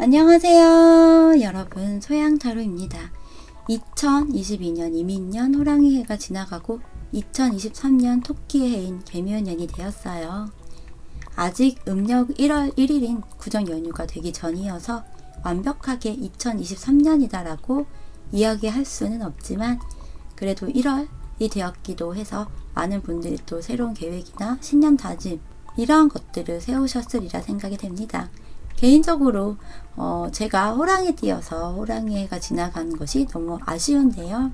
안녕하세요 여러분, 소양타로입니다. 2022년 이민년 호랑이 해가 지나가고 2023년 토끼의 해인 개묘년이 되었어요. 아직 음력 1월 1일인 구정연휴가 되기 전이어서 완벽하게 2023년이다 라고 이야기할 수는 없지만 그래도 1월이 되었기도 해서 많은 분들이 또 새로운 계획이나 신년 다짐 이러한 것들을 세우셨으리라 생각이 됩니다. 개인적으로 제가 호랑이 띠여서 호랑이 해가 지나가는 것이 너무 아쉬운데요.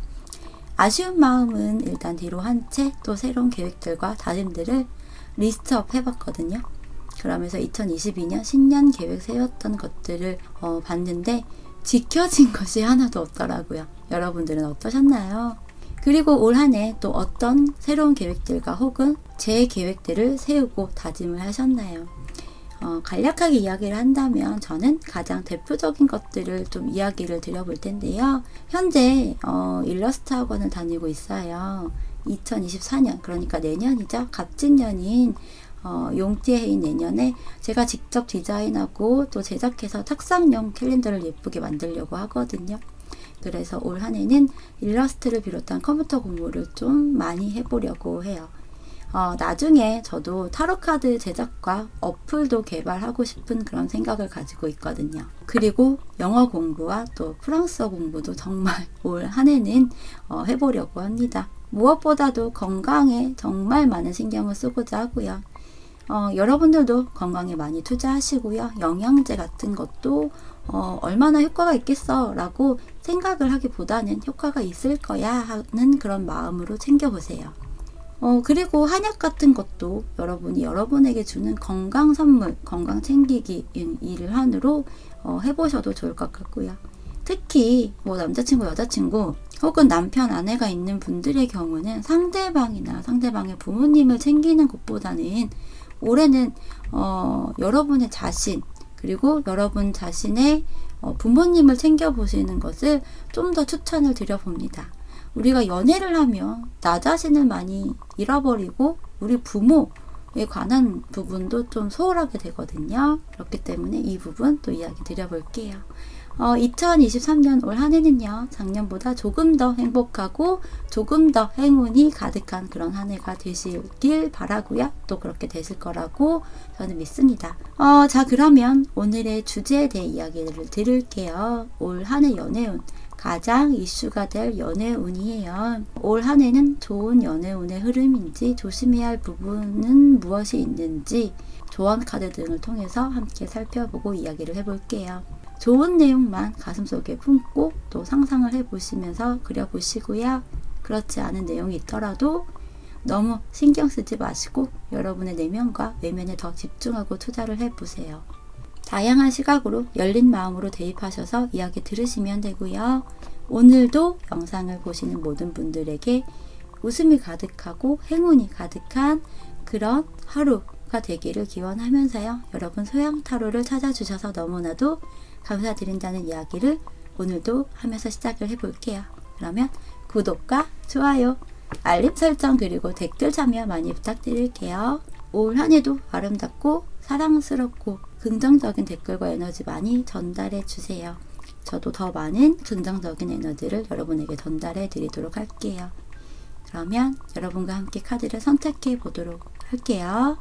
아쉬운 마음은 일단 뒤로 한 채 또 새로운 계획들과 다짐들을 리스트업 해봤거든요. 그러면서 2022년 신년 계획 세웠던 것들을 봤는데 지켜진 것이 하나도 없더라고요. 여러분들은 어떠셨나요? 그리고 올 한 해 또 어떤 새로운 계획들과 혹은 제 계획들을 세우고 다짐을 하셨나요? 간략하게 이야기를 한다면 저는 가장 대표적인 것들을 좀 이야기를 드려볼 텐데요. 현재 일러스트 학원을 다니고 있어요. 2024년, 그러니까 내년이죠. 갑진년인 용띠의 해인 내년에 제가 직접 디자인하고 또 제작해서 탁상용 캘린더를 예쁘게 만들려고 하거든요. 그래서 올 한 해는 일러스트를 비롯한 컴퓨터 공부를 좀 많이 해보려고 해요. 나중에 저도 타로카드 제작과 어플도 개발하고 싶은 그런 생각을 가지고 있거든요. 그리고 영어 공부와 또 프랑스어 공부도 정말 올 한 해는 해보려고 합니다. 무엇보다도 건강에 정말 많은 신경을 쓰고자 하고요. 여러분들도 건강에 많이 투자하시고요. 영양제 같은 것도 얼마나 효과가 있겠어 라고 생각을 하기보다는 효과가 있을 거야 하는 그런 마음으로 챙겨보세요. 그리고 한약 같은 것도 여러분이 여러분에게 주는 건강 선물, 건강 챙기기 일환으로 해보셔도 좋을 것 같고요. 특히 뭐 남자친구, 여자친구 혹은 남편, 아내가 있는 분들의 경우는 상대방이나 상대방의 부모님을 챙기는 것보다는 올해는 여러분의 자신 그리고 여러분 자신의 부모님을 챙겨보시는 것을 좀 더 추천을 드려봅니다. 우리가 연애를 하면 나 자신을 많이 잃어버리고 우리 부모에 관한 부분도 좀 소홀하게 되거든요. 그렇기 때문에 이 부분 또 이야기 드려볼게요. 2023년 올 한 해는요, 작년보다 조금 더 행복하고 조금 더 행운이 가득한 그런 한 해가 되시길 바라고요. 또 그렇게 되실 거라고 저는 믿습니다. 자, 그러면 오늘의 주제에 대해 이야기를 드릴게요. 올 한 해 연애운. 가장 이슈가 될 연애운이에요. 올 한 해는 좋은 연애운의 흐름인지 조심해야 할 부분은 무엇이 있는지 조언 카드 등을 통해서 함께 살펴보고 이야기를 해볼게요. 좋은 내용만 가슴속에 품고 또 상상을 해보시면서 그려보시고요. 그렇지 않은 내용이 있더라도 너무 신경 쓰지 마시고 여러분의 내면과 외면에 더 집중하고 투자를 해보세요. 다양한 시각으로 열린 마음으로 대입하셔서 이야기 들으시면 되고요. 오늘도 영상을 보시는 모든 분들에게 웃음이 가득하고 행운이 가득한 그런 하루가 되기를 기원하면서요. 여러분 소양타로를 찾아주셔서 너무나도 감사드린다는 이야기를 오늘도 하면서 시작을 해볼게요. 그러면 구독과 좋아요, 알림 설정 그리고 댓글 참여 많이 부탁드릴게요. 올 한 해도 아름답고 사랑스럽고 긍정적인 댓글과 에너지 많이 전달해 주세요. 저도 더 많은 긍정적인 에너지를 여러분에게 전달해 드리도록 할게요. 그러면 여러분과 함께 카드를 선택해 보도록 할게요.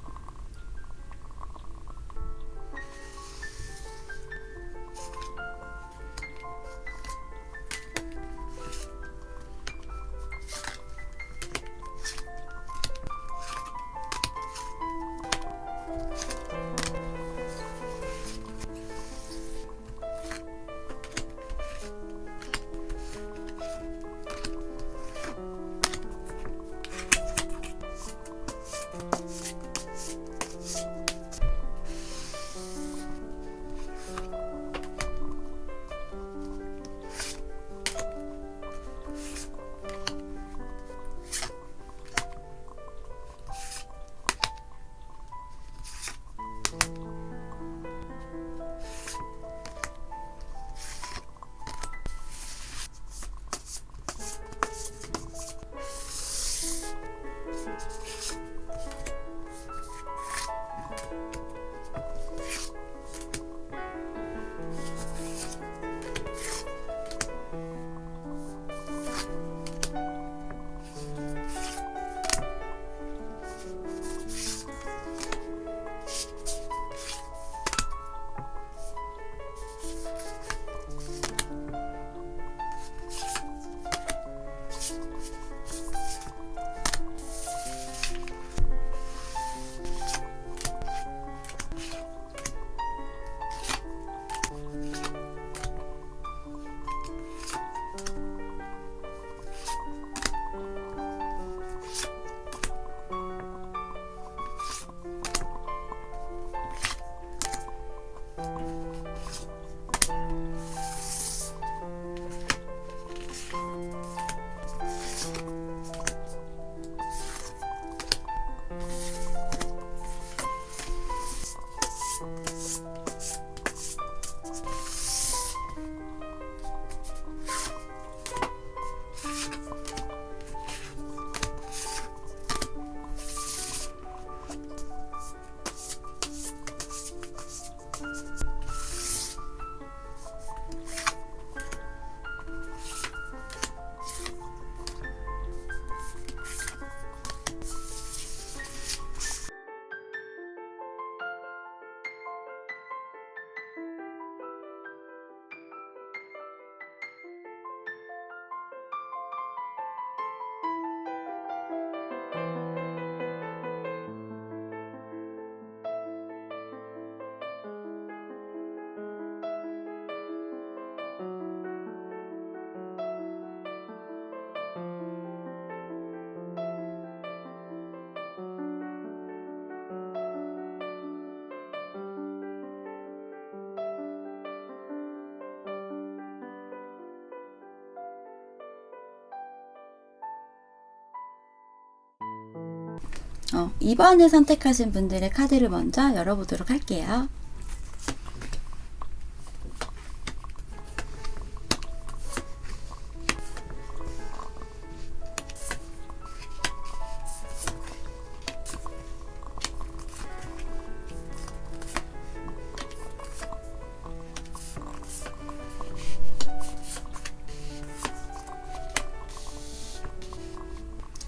2번을 선택하신 분들의 카드를 먼저 열어보도록 할게요.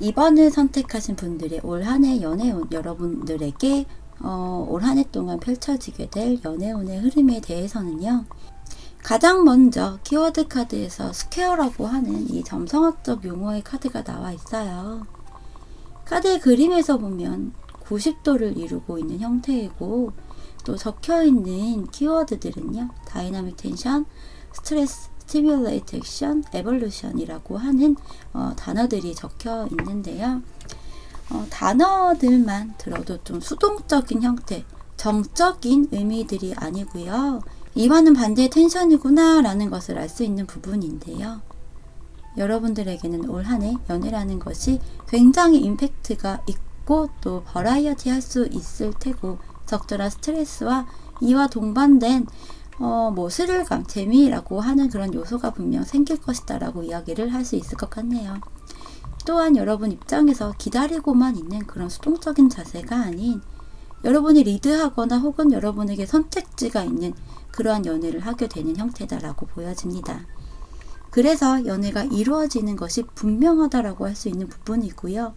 (2번을) 선택하신 분들의 올 한 해 연애운 여러분들에게 올 한 해 동안 펼쳐지게 될 연애운의 흐름에 대해서는요, 가장 먼저 키워드 카드에서 스퀘어라고 하는 이 점성학적 용어의 카드가 나와 있어요. 카드의 그림에서 보면 90도를 이루고 있는 형태이고, 또 적혀있는 키워드들은요, 다이나믹 텐션, 스트레스, 스티뮬레이트 액션, 에볼루션이라고 하는 단어들이 적혀 있는데요. 단어들만 들어도 좀 수동적인 형태, 정적인 의미들이 아니고요. 이와는 반대의 텐션이구나 라는 것을 알 수 있는 부분인데요. 여러분들에게는 올 한 해 연애라는 것이 굉장히 임팩트가 있고 또 버라이어티 할 수 있을 테고, 적절한 스트레스와 이와 동반된 스릴감, 재미라고 하는 그런 요소가 분명 생길 것이다 라고 이야기를 할 수 있을 것 같네요. 또한 여러분 입장에서 기다리고만 있는 그런 수동적인 자세가 아닌, 여러분이 리드하거나 혹은 여러분에게 선택지가 있는 그러한 연애를 하게 되는 형태다라고 보여집니다. 그래서 연애가 이루어지는 것이 분명하다라고 할 수 있는 부분이고요.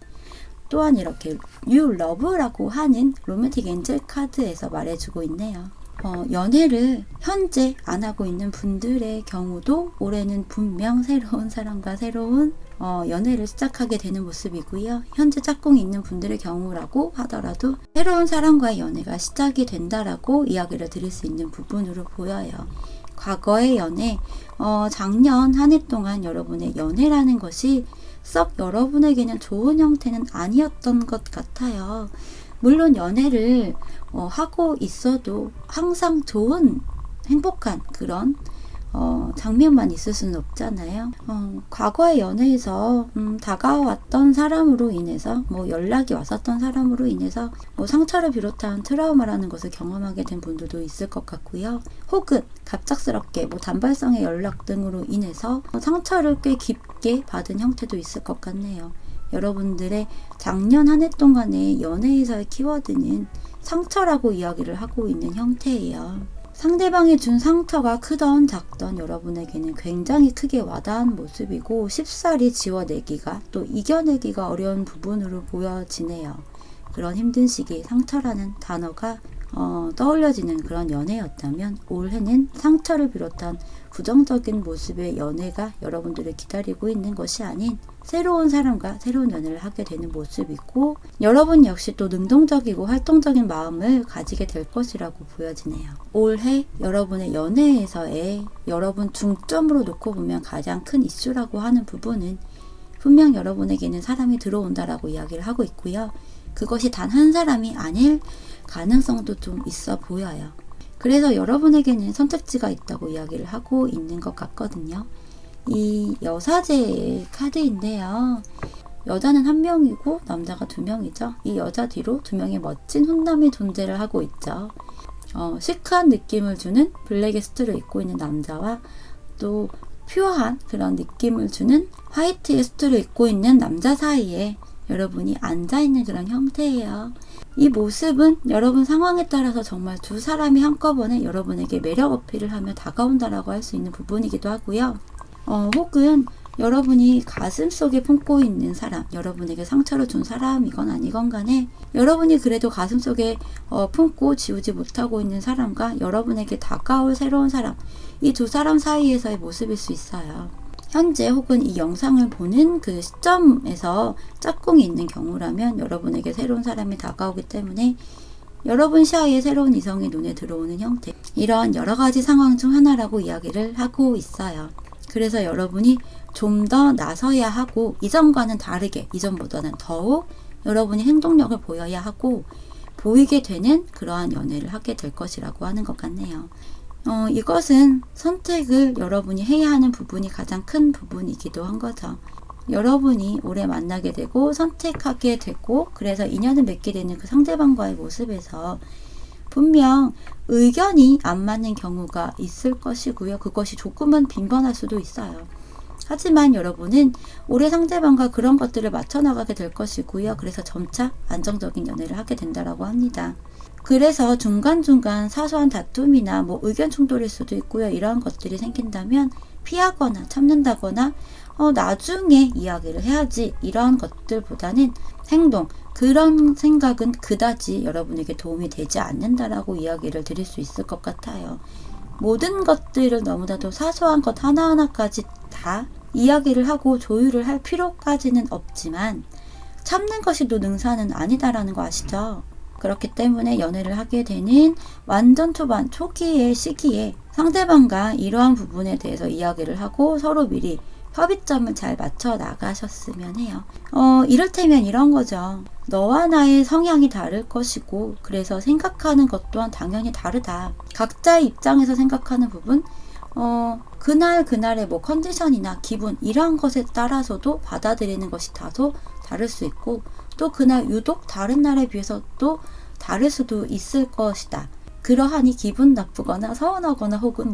또한 이렇게 You Love라고 하는 로맨틱 엔젤 카드에서 말해주고 있네요. 연애를 현재 안 하고 있는 분들의 경우도 올해는 분명 새로운 사람과 새로운 연애를 시작하게 되는 모습이고요. 현재 짝꿍이 있는 분들의 경우라고 하더라도 새로운 사람과의 연애가 시작이 된다라고 이야기를 드릴 수 있는 부분으로 보여요. 과거의 연애, 작년 한 해 동안 여러분의 연애라는 것이 썩 여러분에게는 좋은 형태는 아니었던 것 같아요. 물론 연애를 하고 있어도 항상 좋은 행복한 그런 장면만 있을 수는 없잖아요. 과거의 연애에서 다가왔던 사람으로 인해서 연락이 왔었던 사람으로 인해서 상처를 비롯한 트라우마라는 것을 경험하게 된 분들도 있을 것 같고요. 혹은 갑작스럽게 단발성의 연락 등으로 인해서 상처를 꽤 깊게 받은 형태도 있을 것 같네요. 여러분들의 작년 한 해 동안의 연애에서의 키워드는 상처라고 이야기를 하고 있는 형태예요. 상대방이 준 상처가 크던 작던 여러분에게는 굉장히 크게 와닿은 모습이고, 쉽사리 지워내기가 또 이겨내기가 어려운 부분으로 보여지네요. 그런 힘든 시기, 상처라는 단어가 떠올려지는 그런 연애였다면, 올해는 상처를 비롯한 부정적인 모습의 연애가 여러분들을 기다리고 있는 것이 아닌 새로운 사람과 새로운 연애를 하게 되는 모습이고, 여러분 역시 또 능동적이고 활동적인 마음을 가지게 될 것이라고 보여지네요. 올해 여러분의 연애에서의 여러분 중점으로 놓고 보면 가장 큰 이슈라고 하는 부분은 분명 여러분에게는 사람이 들어온다라고 이야기를 하고 있고요. 그것이 단 한 사람이 아닐 가능성도 좀 있어 보여요. 그래서 여러분에게는 선택지가 있다고 이야기를 하고 있는 것 같거든요. 이 여사제의 카드인데요. 여자는 한 명이고 남자가 두 명이죠. 이 여자 뒤로 두 명의 멋진 훈남이 존재를 하고 있죠. 시크한 느낌을 주는 블랙의 수트를 입고 있는 남자와 또 퓨어한 그런 느낌을 주는 화이트의 수트를 입고 있는 남자 사이에 여러분이 앉아있는 그런 형태예요. 이 모습은 여러분 상황에 따라서 정말 두 사람이 한꺼번에 여러분에게 매력 어필을 하며 다가온다라고 할 수 있는 부분이기도 하고요. 혹은 여러분이 가슴속에 품고 있는 사람, 여러분에게 상처를 준 사람이건 아니건 간에 여러분이 그래도 가슴속에 품고 지우지 못하고 있는 사람과 여러분에게 다가올 새로운 사람, 이 두 사람 사이에서의 모습일 수 있어요. 현재 혹은 이 영상을 보는 그 시점에서 짝꿍이 있는 경우라면 여러분에게 새로운 사람이 다가오기 때문에 여러분 시야에 새로운 이성이 눈에 들어오는 형태, 이러한 여러 가지 상황 중 하나라고 이야기를 하고 있어요. 그래서 여러분이 좀 더 나서야 하고 이전과는 다르게, 이전보다는 더욱 여러분이 행동력을 보여야 하고 보이게 되는 그러한 연애를 하게 될 것이라고 하는 것 같네요. 이것은 선택을 여러분이 해야 하는 부분이 가장 큰 부분이기도 한 거죠. 여러분이 오래 만나게 되고 선택하게 되고 그래서 인연을 맺게 되는 그 상대방과의 모습에서 분명 의견이 안 맞는 경우가 있을 것이고요. 그것이 조금은 빈번할 수도 있어요. 하지만 여러분은 올해 상대방과 그런 것들을 맞춰나가게 될 것이고요. 그래서 점차 안정적인 연애를 하게 된다라고 합니다. 그래서 중간중간 사소한 다툼이나 의견 충돌일 수도 있고요. 이러한 것들이 생긴다면 피하거나 참는다거나 나중에 이야기를 해야지, 이러한 것들보다는 행동, 그런 생각은 그다지 여러분에게 도움이 되지 않는다라고 이야기를 드릴 수 있을 것 같아요. 모든 것들을 너무나도 사소한 것 하나하나까지 다 이야기를 하고 조율을 할 필요까지는 없지만 참는 것이 또 능사는 아니다라는 거 아시죠? 그렇기 때문에 연애를 하게 되는 완전 초반, 초기의 시기에 상대방과 이러한 부분에 대해서 이야기를 하고 서로 미리 협의점을 잘 맞춰 나가셨으면 해요. 이를테면 이런 거죠. 너와 나의 성향이 다를 것이고 그래서 생각하는 것 또한 당연히 다르다. 각자의 입장에서 생각하는 부분, 그날의 컨디션이나 기분, 이러한 것에 따라서도 받아들이는 것이 다소 다를 수 있고 또 그날 유독 다른 날에 비해서 또 다를 수도 있을 것이다. 그러하니 기분 나쁘거나 서운하거나 혹은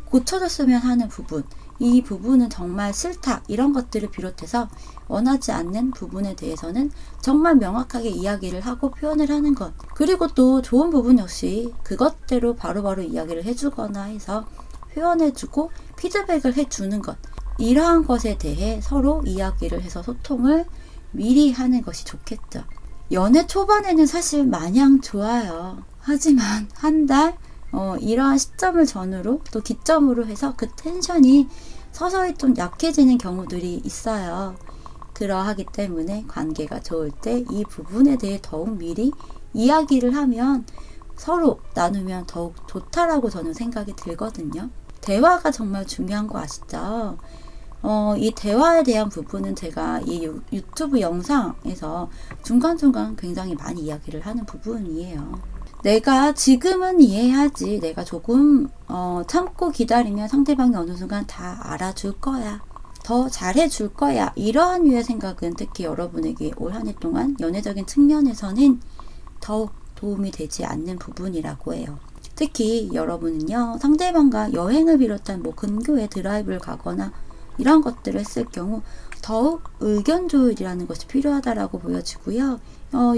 고쳐줬으면 하는 부분, 이 부분은 정말 싫다, 이런 것들을 비롯해서 원하지 않는 부분에 대해서는 정말 명확하게 이야기를 하고 표현을 하는 것, 그리고 또 좋은 부분 역시 그것대로 바로바로 이야기를 해주거나 해서 표현해주고 피드백을 해주는 것, 이러한 것에 대해 서로 이야기를 해서 소통을 미리 하는 것이 좋겠죠. 연애 초반에는 사실 마냥 좋아요. 하지만 한 달 이러한 시점을 전후로 또 기점으로 해서 그 텐션이 서서히 좀 약해지는 경우들이 있어요. 그러하기 때문에 관계가 좋을 때 이 부분에 대해 더욱 미리 이야기를 하면 서로 나누면 더욱 좋다라고 저는 생각이 들거든요. 대화가 정말 중요한 거 아시죠? 이 대화에 대한 부분은 제가 이 유튜브 영상에서 중간중간 굉장히 많이 이야기를 하는 부분이에요. 내가 지금은 이해하지, 내가 조금 참고 기다리면 상대방이 어느 순간 다 알아줄 거야, 더 잘해줄 거야, 이러한 류의 생각은 특히 여러분에게 올 한 해 동안 연애적인 측면에서는 더욱 도움이 되지 않는 부분이라고 해요. 특히 여러분은요, 상대방과 여행을 비롯한 근교에 드라이브를 가거나 이런 것들을 했을 경우 더욱 의견 조율이라는 것이 필요하다라고 보여지고요.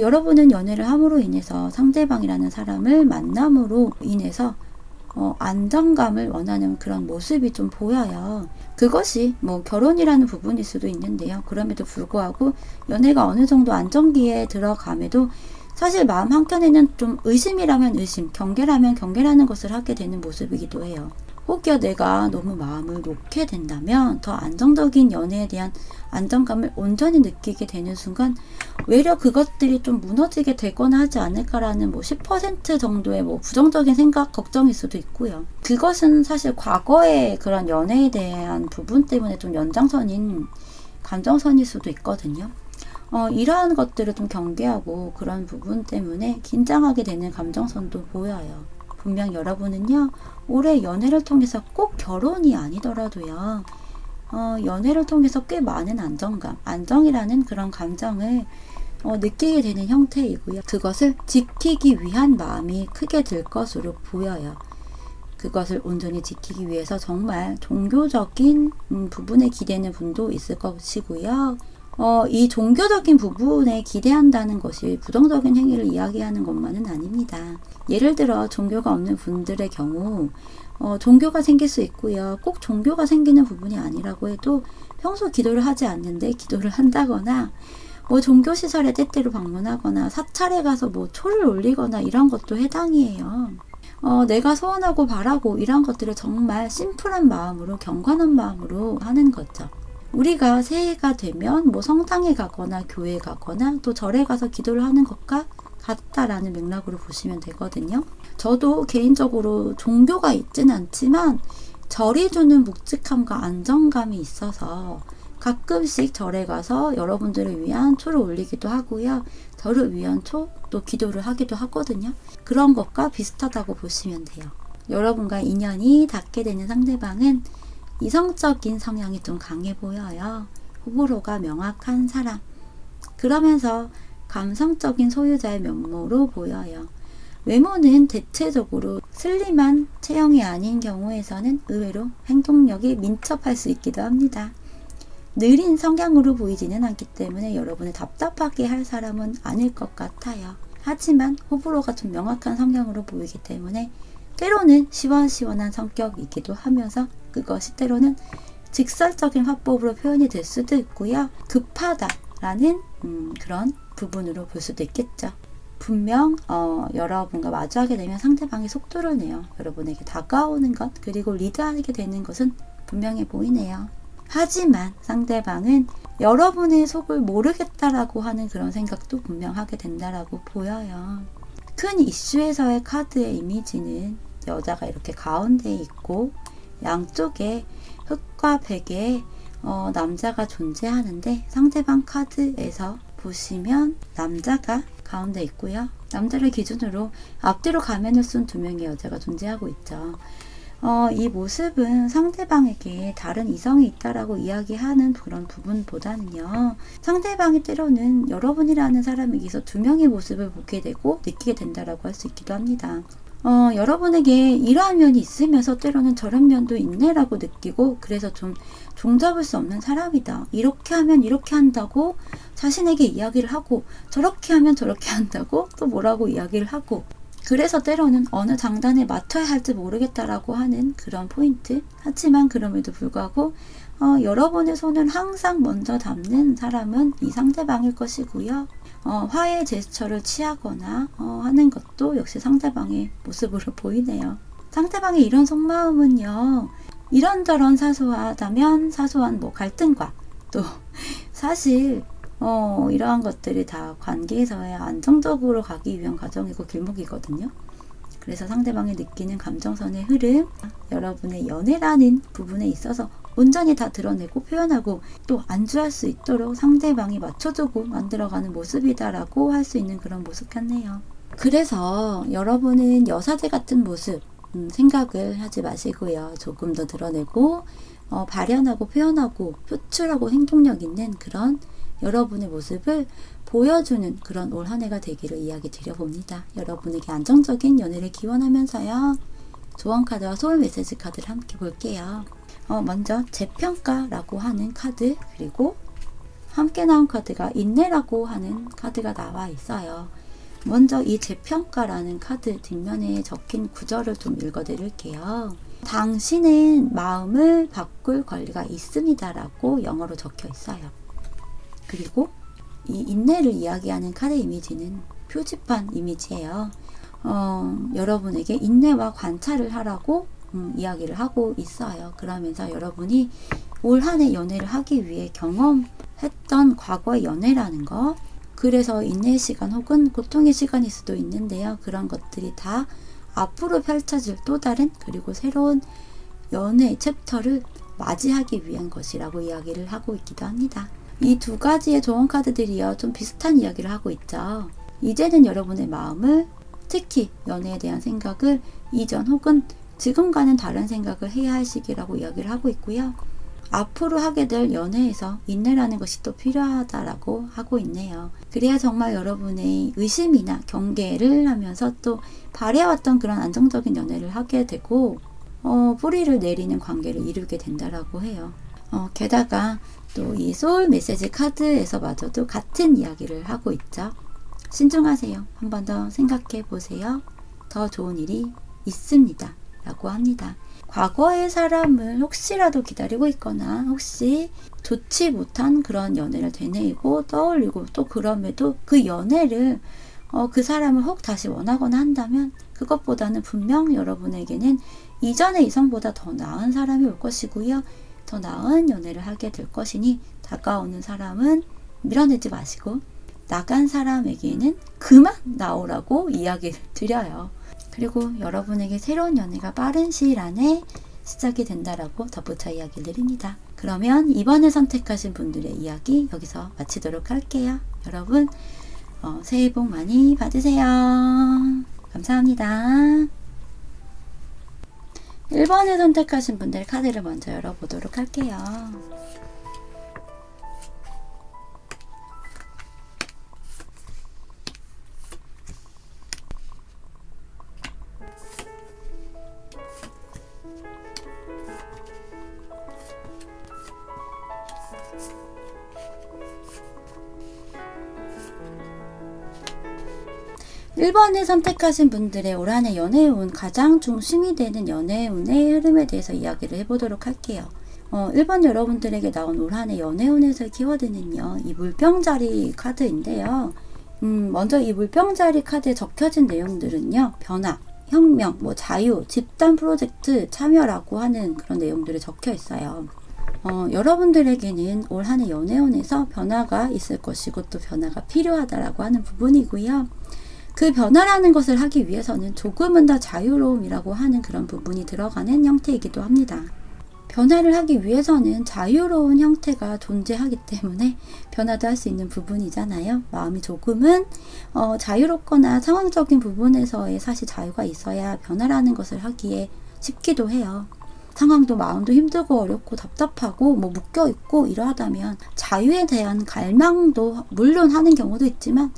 여러분은 연애를 함으로 인해서 상대방이라는 사람을 만남으로 인해서 안정감을 원하는 그런 모습이 좀 보여요. 그것이 결혼이라는 부분일 수도 있는데요. 그럼에도 불구하고 연애가 어느 정도 안정기에 들어감에도 사실 마음 한켠에는 좀 의심이라면 의심, 경계라면 경계라는 것을 하게 되는 모습이기도 해요. 혹여 내가 너무 마음을 놓게 된다면 더 안정적인 연애에 대한 안정감을 온전히 느끼게 되는 순간 외려 그것들이 좀 무너지게 되거나 하지 않을까라는 10% 정도의 부정적인 생각, 걱정일 수도 있고요. 그것은 사실 과거의 그런 연애에 대한 부분 때문에 좀 연장선인 감정선일 수도 있거든요. 이러한 것들을 좀 경계하고 그런 부분 때문에 긴장하게 되는 감정선도 보여요. 분명 여러분은요, 올해 연애를 통해서 꼭 결혼이 아니더라도요, 연애를 통해서 꽤 많은 안정감, 안정이라는 그런 감정을 느끼게 되는 형태이고요. 그것을 지키기 위한 마음이 크게 들 것으로 보여요. 그것을 온전히 지키기 위해서 정말 종교적인 부분에 기대는 분도 있을 것이고요. 이 종교적인 부분에 기대한다는 것이 부정적인 행위를 이야기하는 것만은 아닙니다. 예를 들어 종교가 없는 분들의 경우 종교가 생길 수 있고요. 꼭 종교가 생기는 부분이 아니라고 해도 평소 기도를 하지 않는데 기도를 한다거나 종교시설에 때때로 방문하거나 사찰에 가서 초를 올리거나 이런 것도 해당이에요. 내가 소원하고 바라고 이런 것들을 정말 심플한 마음으로 경건한 마음으로 하는 거죠. 우리가 새해가 되면 성당에 가거나 교회에 가거나 또 절에 가서 기도를 하는 것과 같다라는 맥락으로 보시면 되거든요. 저도 개인적으로 종교가 있진 않지만 절이 주는 묵직함과 안정감이 있어서 가끔씩 절에 가서 여러분들을 위한 초를 올리기도 하고요. 저를 위한 또 기도를 하기도 하거든요. 그런 것과 비슷하다고 보시면 돼요. 여러분과 인연이 닿게 되는 상대방은 이성적인 성향이 좀 강해 보여요. 호불호가 명확한 사람. 그러면서 감성적인 소유자의 면모로 보여요. 외모는 대체적으로 슬림한 체형이 아닌 경우에서는 의외로 행동력이 민첩할 수 있기도 합니다. 느린 성향으로 보이지는 않기 때문에 여러분을 답답하게 할 사람은 아닐 것 같아요. 하지만 호불호가 좀 명확한 성향으로 보이기 때문에 때로는 시원시원한 성격이기도 하면서 그것이 때로는 직설적인 화법으로 표현이 될 수도 있고요. 급하다라는 그런 부분으로 볼 수도 있겠죠. 분명 여러분과 마주하게 되면 상대방이 속도를 내요. 여러분에게 다가오는 것 그리고 리드하게 되는 것은 분명해 보이네요. 하지만 상대방은 여러분의 속을 모르겠다라고 하는 그런 생각도 분명 하게 된다라고 보여요. 큰 이슈에서의 카드의 이미지는 여자가 이렇게 가운데에 있고 양쪽에 흑과 백의 남자가 존재하는데 상대방 카드에서 보시면 남자가 가운데 있고요. 남자를 기준으로 앞뒤로 가면을 쓴 두 명의 여자가 존재하고 있죠. 이 모습은 상대방에게 다른 이성이 있다라고 이야기하는 그런 부분보다는요. 상대방이 때로는 여러분이라는 사람에게서 두 명의 모습을 보게 되고 느끼게 된다라고 할 수 있기도 합니다. 여러분에게 이러한 면이 있으면서 때로는 저런 면도 있네라고 느끼고 그래서 좀 종잡을 수 없는 사람이다. 이렇게 하면 이렇게 한다고 자신에게 이야기를 하고 저렇게 하면 저렇게 한다고 또 뭐라고 이야기를 하고 그래서 때로는 어느 장단에 맞춰야 할지 모르겠다라고 하는 그런 포인트. 하지만 그럼에도 불구하고 여러분의 손을 항상 먼저 잡는 사람은 이 상대방일 것이고요. 화해 제스처를 취하거나 하는 것도 역시 상대방의 모습으로 보이네요. 상대방의 이런 속마음은요. 이런저런 사소하다면 사소한 갈등과 또 사실 이러한 것들이 다 관계에서의 안정적으로 가기 위한 과정이고 길목이거든요. 그래서 상대방이 느끼는 감정선의 흐름, 여러분의 연애라는 부분에 있어서 온전히 다 드러내고 표현하고 또 안주할 수 있도록 상대방이 맞춰주고 만들어가는 모습이다라고 할 수 있는 그런 모습 같네요. 그래서 여러분은 여사제 같은 모습 생각을 하지 마시고요. 조금 더 드러내고 발현하고 표현하고 표출하고 행동력 있는 그런 여러분의 모습을 보여주는 그런 올 한 해가 되기를 이야기 드려봅니다. 여러분에게 안정적인 연애를 기원하면서요. 조언 카드와 소울 메시지 카드를 함께 볼게요. 먼저 재평가라고 하는 카드 그리고 함께 나온 카드가 인내라고 하는 카드가 나와 있어요. 먼저 이 재평가라는 카드 뒷면에 적힌 구절을 좀 읽어드릴게요. 당신은 마음을 바꿀 권리가 있습니다 라고 영어로 적혀 있어요. 그리고 이 인내를 이야기하는 카드 이미지는 표지판 이미지예요. 여러분에게 인내와 관찰을 하라고 이야기를 하고 있어요. 그러면서 여러분이 올 한 해 연애를 하기 위해 경험했던 과거의 연애라는 거 그래서 인내의 시간 혹은 고통의 시간일 수도 있는데요. 그런 것들이 다 앞으로 펼쳐질 또 다른 그리고 새로운 연애의 챕터를 맞이하기 위한 것이라고 이야기를 하고 있기도 합니다. 이 두 가지의 조언 카드들이요. 좀 비슷한 이야기를 하고 있죠. 이제는 여러분의 마음을 특히 연애에 대한 생각을 이전 혹은 지금과는 다른 생각을 해야 할 시기라고 이야기를 하고 있고요. 앞으로 하게 될 연애에서 인내라는 것이 또 필요하다라고 하고 있네요. 그래야 정말 여러분의 의심이나 경계를 하면서 또 바래왔던 그런 안정적인 연애를 하게 되고 뿌리를 내리는 관계를 이루게 된다라고 해요. 게다가 또 이 소울 메시지 카드에서마저도 같은 이야기를 하고 있죠. 신중하세요. 한 번 더 생각해 보세요. 더 좋은 일이 있습니다. 라고 합니다. 과거의 사람을 혹시라도 기다리고 있거나 혹시 좋지 못한 그런 연애를 되뇌이고 떠올리고 또 그럼에도 그 연애를 그 사람을 혹 다시 원하거나 한다면 그것보다는 분명 여러분에게는 이전의 이성보다 더 나은 사람이 올 것이고요. 더 나은 연애를 하게 될 것이니 다가오는 사람은 밀어내지 마시고 나간 사람에게는 그만 나오라고 이야기를 드려요. 그리고 여러분에게 새로운 연애가 빠른 시일 안에 시작이 된다라고 덧붙여 이야기를 드립니다. 그러면 이번에 선택하신 분들의 이야기 여기서 마치도록 할게요. 여러분 새해 복 많이 받으세요. 감사합니다. 1번을 선택하신 분들 카드를 먼저 열어보도록 할게요. 1번을 선택하신 분들의 올 한해 연애운 가장 중심이 되는 연애운의 흐름에 대해서 이야기를 해보도록 할게요. 1번 여러분들에게 나온 올 한해 연애운에서의 키워드는요. 이 물병자리 카드인데요. 먼저 이 물병자리 카드에 적혀진 내용들은요. 변화, 혁명, 자유, 집단 프로젝트 참여라고 하는 그런 내용들이 적혀 있어요. 여러분들에게는 올 한해 연애운에서 변화가 있을 것이고 또 변화가 필요하다라고 하는 부분이고요. 그 변화라는 것을 하기 위해서는 조금은 더 자유로움이라고 하는 그런 부분이 들어가는 형태이기도 합니다. 변화를 하기 위해서는 자유로운 형태가 존재하기 때문에 변화도 할 수 있는 부분이잖아요. 마음이 조금은 자유롭거나 상황적인 부분에서의 사실 자유가 있어야 변화라는 것을 하기에 쉽기도 해요. 상황도 마음도 힘들고 어렵고 답답하고 묶여있고 이러하다면 자유에 대한 갈망도 물론 하는 경우도 있지만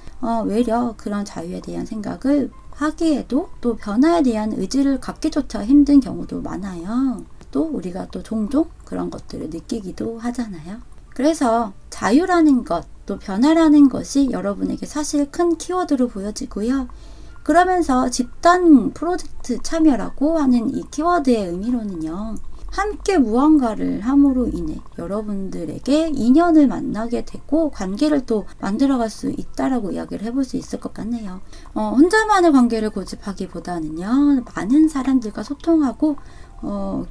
외려 그런 자유에 대한 생각을 하기에도 또 변화에 대한 의지를 갖기조차 힘든 경우도 많아요. 또 우리가 또 종종 그런 것들을 느끼기도 하잖아요. 그래서 자유라는 것, 또 변화라는 것이 여러분에게 사실 큰 키워드로 보여지고요. 그러면서 집단 프로젝트 참여라고 하는 이 키워드의 의미로는요. 함께 무언가를 함으로 인해 여러분들에게 인연을 만나게 되고 관계를 또 만들어갈 수 있다라고 이야기를 해볼 수 있을 것 같네요. 혼자만의 관계를 고집하기보다는요. 많은 사람들과 소통하고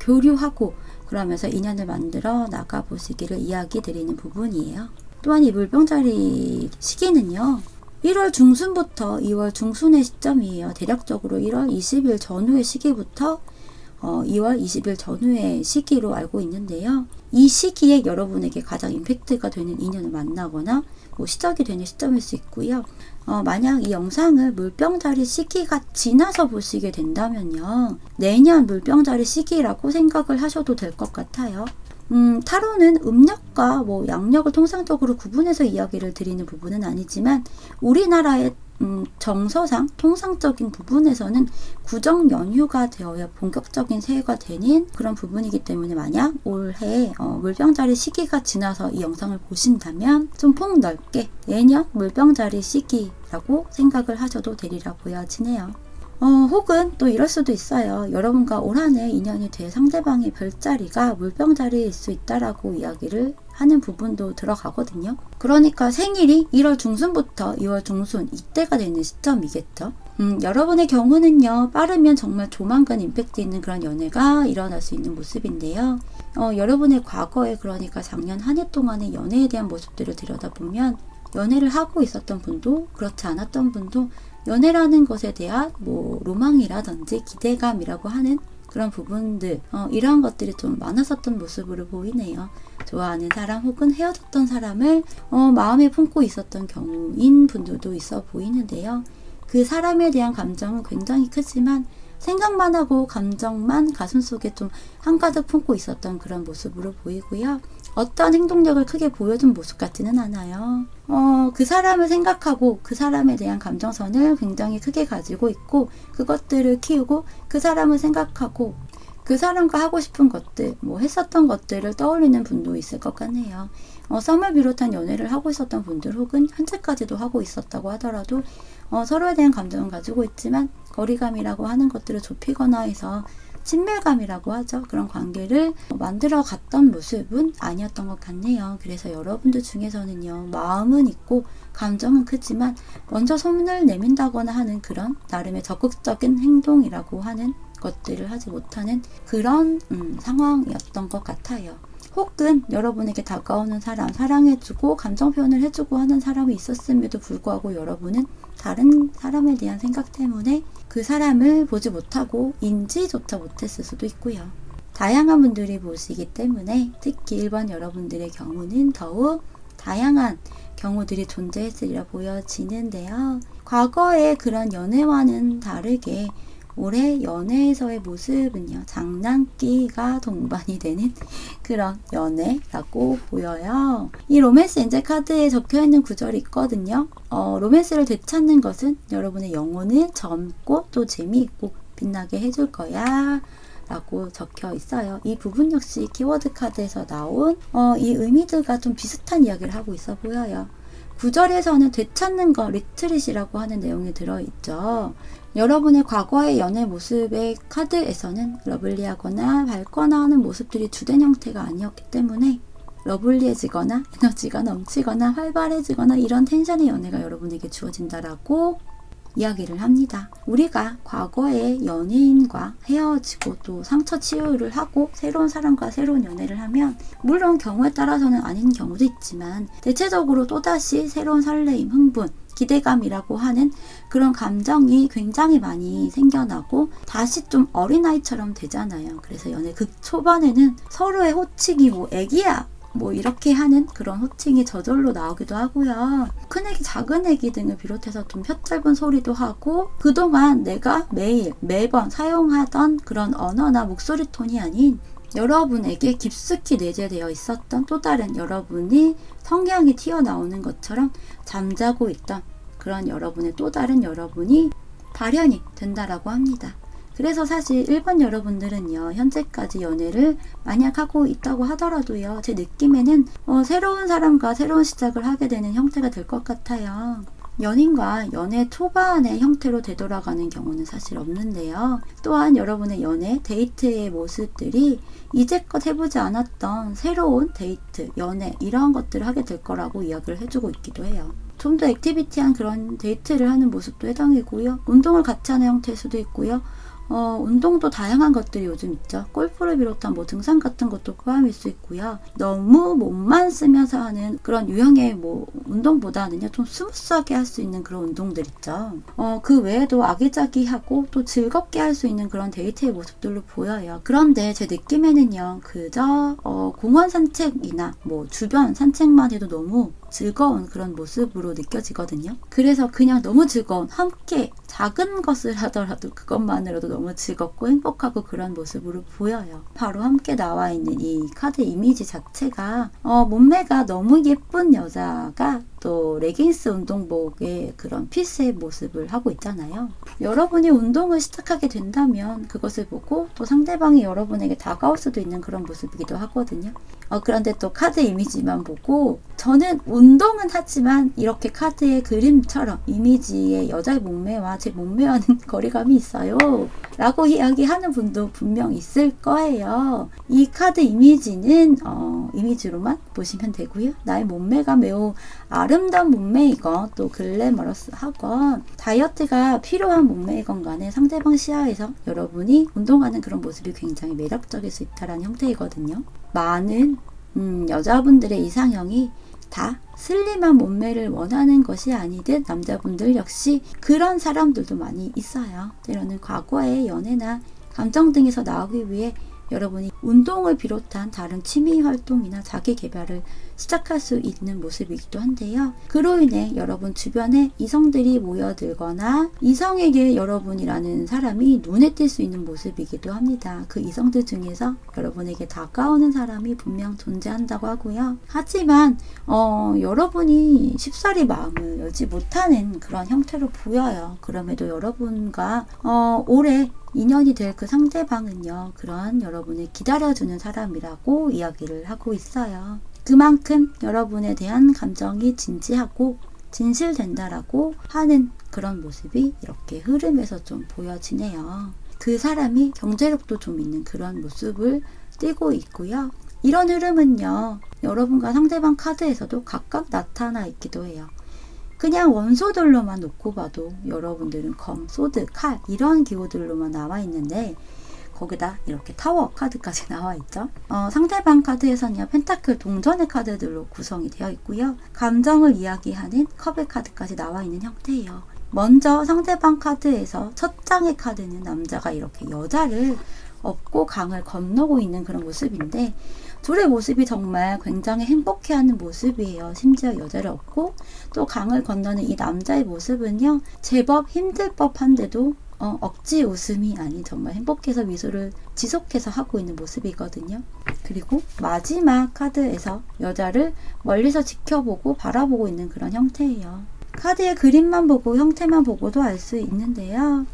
교류하고 그러면서 인연을 만들어 나가보시기를 이야기 드리는 부분이에요. 또한 이 물병자리 시기는요. 1월 중순부터 2월 중순의 시점이에요. 대략적으로 1월 20일 전후의 시기부터 2월 20일 전후의 시기로 알고 있는데요. 이 시기에 여러분에게 가장 임팩트가 되는 인연을 만나거나 시작이 되는 시점일 수 있고요. 만약 이 영상을 물병자리 시기가 지나서 보시게 된다면요. 내년 물병자리 시기라고 생각을 하셔도 될 것 같아요. 타로는 음력과 양력을 통상적으로 구분해서 이야기를 드리는 부분은 아니지만 우리나라의 정서상 통상적인 부분에서는 구정 연휴가 되어야 본격적인 새해가 되는 그런 부분이기 때문에 만약 올해 물병자리 시기가 지나서 이 영상을 보신다면 좀 폭넓게 내년 물병자리 시기라고 생각을 하셔도 되리라 보여지네요. 혹은 또 이럴 수도 있어요. 여러분과 올 한해 인연이 돼 상대방의 별자리가 물병자리일 수 있다라고 이야기를 하는 부분도 들어가거든요. 그러니까 생일이 1월 중순부터 2월 중순 이때가 되는 시점이겠죠. 여러분의 경우는요. 빠르면 정말 조만간 임팩트 있는 그런 연애가 일어날 수 있는 모습인데요. 여러분의 과거에 그러니까 작년 한 해 동안의 연애에 대한 모습들을 들여다보면 연애를 하고 있었던 분도 그렇지 않았던 분도 연애라는 것에 대한 로망이라든지 기대감이라고 하는 그런 부분들 이러한 것들이 좀 많았었던 모습으로 보이네요. 좋아하는 사람 혹은 헤어졌던 사람을 마음에 품고 있었던 경우인 분들도 있어 보이는데요. 그 사람에 대한 감정은 굉장히 크지만 생각만 하고 감정만 가슴속에 좀 한가득 품고 있었던 그런 모습으로 보이고요. 어떤 행동력을 크게 보여준 모습 같지는 않아요. 그 사람을 생각하고 그 사람에 대한 감정선을 굉장히 크게 가지고 있고, 그것들을 키우고 그 사람을 생각하고 그 사람과 하고 싶은 것들, 뭐 했었던 것들을 떠올리는 분도 있을 것 같네요. 썸을 비롯한 연애를 하고 있었던 분들, 혹은 현재까지도 하고 있었다고 하더라도 서로에 대한 감정은 가지고 있지만 거리감이라고 하는 것들을 좁히거나 해서 친밀감이라고 하죠. 그런 관계를 만들어 갔던 모습은 아니었던 것 같네요. 그래서 여러분들 중에서는요, 마음은 있고 감정은 크지만 먼저 손을 내민다거나 하는 그런 나름의 적극적인 행동이라고 하는 것들을 하지 못하는 그런 상황이었던 것 같아요. 혹은 여러분에게 다가오는 사람, 사랑해주고 감정 표현을 해주고 하는 사람이 있었음에도 불구하고 여러분은 다른 사람에 대한 생각 때문에 그 사람을 보지 못하고 인지조차 못했을 수도 있고요. 다양한 분들이 보시기 때문에 특히 1번 여러분들의 경우는 더욱 다양한 경우들이 존재했으리라 보여지는데요. 과거의 그런 연애와는 다르게 올해 연애에서의 모습은요, 장난기가 동반이 되는 그런 연애라고 보여요. 이 로맨스 엔젤 카드에 적혀있는 구절이 있거든요. 로맨스를 되찾는 것은 여러분의 영혼을 젊고 또 재미있고 빛나게 해줄 거야 라고 적혀 있어요. 이 부분 역시 키워드 카드에서 나온 이 의미들과 좀 비슷한 이야기를 하고 있어 보여요. 9절에서는 되찾는 것, 리트릿이라고 하는 내용이 들어있죠. 여러분의 과거의 연애 모습의 카드에서는 러블리하거나 밝거나 하는 모습들이 주된 형태가 아니었기 때문에 러블리해지거나 에너지가 넘치거나 활발해지거나 이런 텐션의 연애가 여러분에게 주어진다라고 이야기를 합니다. 우리가 과거의 연예인과 헤어지고 또 상처 치유를 하고 새로운 사람과 새로운 연애를 하면 물론 경우에 따라서는 아닌 경우도 있지만 대체적으로 또다시 새로운 설레임, 흥분, 기대감이라고 하는 그런 감정이 굉장히 많이 생겨나고 다시 좀 어린아이처럼 되잖아요. 그래서 연애 초반에는 서로의 호칭이 뭐 애기야 뭐 이렇게 하는 그런 호칭이 저절로 나오기도 하고요. 큰애기 작은애기 등을 비롯해서 좀 혀 짧은 소리도 하고, 그동안 내가 매번 사용하던 그런 언어나 목소리 톤이 아닌 여러분에게 깊숙이 내재되어 있었던 또 다른 여러분이 성향이 튀어나오는 것처럼 잠자고 있던 그런 여러분의 또 다른 여러분이 발현이 된다라고 합니다. 그래서 사실 1번 여러분들은요, 현재까지 연애를 만약 하고 있다고 하더라도요, 제 느낌에는 새로운 사람과 새로운 시작을 하게 되는 형태가 될 것 같아요. 연인과 연애 초반의 형태로 되돌아가는 경우는 사실 없는데요. 또한 여러분의 연애, 데이트의 모습들이 이제껏 해보지 않았던 새로운 데이트, 연애 이러한 것들을 하게 될 거라고 이야기를 해주고 있기도 해요. 좀 더 액티비티한 그런 데이트를 하는 모습도 해당이고요. 운동을 같이 하는 형태일 수도 있고요. 운동도 다양한 것들이 요즘 있죠. 골프를 비롯한 뭐 등산 같은 것도 포함일 수 있고요. 너무 몸만 쓰면서 하는 그런 유형의 뭐 운동보다는요, 좀 스무스하게 할 수 있는 그런 운동들 있죠. 그 외에도 아기자기하고 또 즐겁게 할 수 있는 그런 데이트의 모습들로 보여요. 그런데 제 느낌에는요, 그저 공원 산책이나 뭐 주변 산책만 해도 너무 즐거운 그런 모습으로 느껴지거든요. 그래서 그냥 너무 즐거운, 함께 작은 것을 하더라도 그것만으로도 너무 즐겁고 행복하고 그런 모습으로 보여요. 바로 함께 나와 있는 이 카드 이미지 자체가 몸매가 너무 예쁜 여자가 또 레깅스 운동복의 그런 피스의 모습을 하고 있잖아요. 여러분이 운동을 시작하게 된다면 그것을 보고 또 상대방이 여러분에게 다가올 수도 있는 그런 모습이기도 하거든요. 그런데 또 카드 이미지만 보고 저는 운동은 하지만 이렇게 카드의 그림처럼 이미지의 여자의 몸매와 제 몸매와는 거리감이 있어요 라고 이야기하는 분도 분명 있을 거예요. 이 카드 이미지는 이미지로만 보시면 되고요. 나의 몸매가 매우 아름다운 몸매이건 또 글래머러스하건 다이어트가 필요한 몸매이건 간에 상대방 시야에서 여러분이 운동하는 그런 모습이 굉장히 매력적일 수 있다는 형태이거든요. 많은 여자분들의 이상형이 다 슬림한 몸매를 원하는 것이 아니듯 남자분들 역시 그런 사람들도 많이 있어요. 때로는 과거의 연애나 감정 등에서 나오기 위해 여러분이 운동을 비롯한 다른 취미 활동이나 자기 개발을 시작할 수 있는 모습이기도 한데요. 그로 인해 여러분 주변에 이성들이 모여들거나 이성에게 여러분이라는 사람이 눈에 띌 수 있는 모습이기도 합니다. 그 이성들 중에서 여러분에게 다가오는 사람이 분명 존재한다고 하고요. 하지만 여러분이 쉽사리 마음을 열지 못하는 그런 형태로 보여요. 그럼에도 여러분과 오래 인연이 될 그 상대방은요, 그런 여러분을 기다려주는 사람이라고 이야기를 하고 있어요. 그만큼 여러분에 대한 감정이 진지하고 진실된다라고 하는 그런 모습이 이렇게 흐름에서 좀 보여지네요. 그 사람이 경제력도 좀 있는 그런 모습을 띠고 있고요. 이런 흐름은요, 여러분과 상대방 카드에서도 각각 나타나 있기도 해요. 그냥 원소들로만 놓고 봐도 여러분들은 검, 소드, 칼 이런 기호들로만 나와 있는데 거기다 이렇게 타워 카드까지 나와 있죠. 상대방 카드에서는요, 펜타클 동전의 카드들로 구성이 되어 있고요. 감정을 이야기하는 컵의 카드까지 나와 있는 형태예요. 먼저 상대방 카드에서 첫 장의 카드는 남자가 이렇게 여자를 업고 강을 건너고 있는 그런 모습인데, 둘의 모습이 정말 굉장히 행복해하는 모습이에요. 심지어 여자를 업고 또 강을 건너는 이 남자의 모습은요, 제법 힘들 법한데도 억지 웃음이 아닌 정말 행복해서 미소를 지속해서 하고 있는 모습이거든요. 그리고 마지막 카드에서 여자를 멀리서 지켜보고 바라보고 있는 그런 형태예요. 카드의 그림만 보고 형태만 보고도 알 수 있는데요.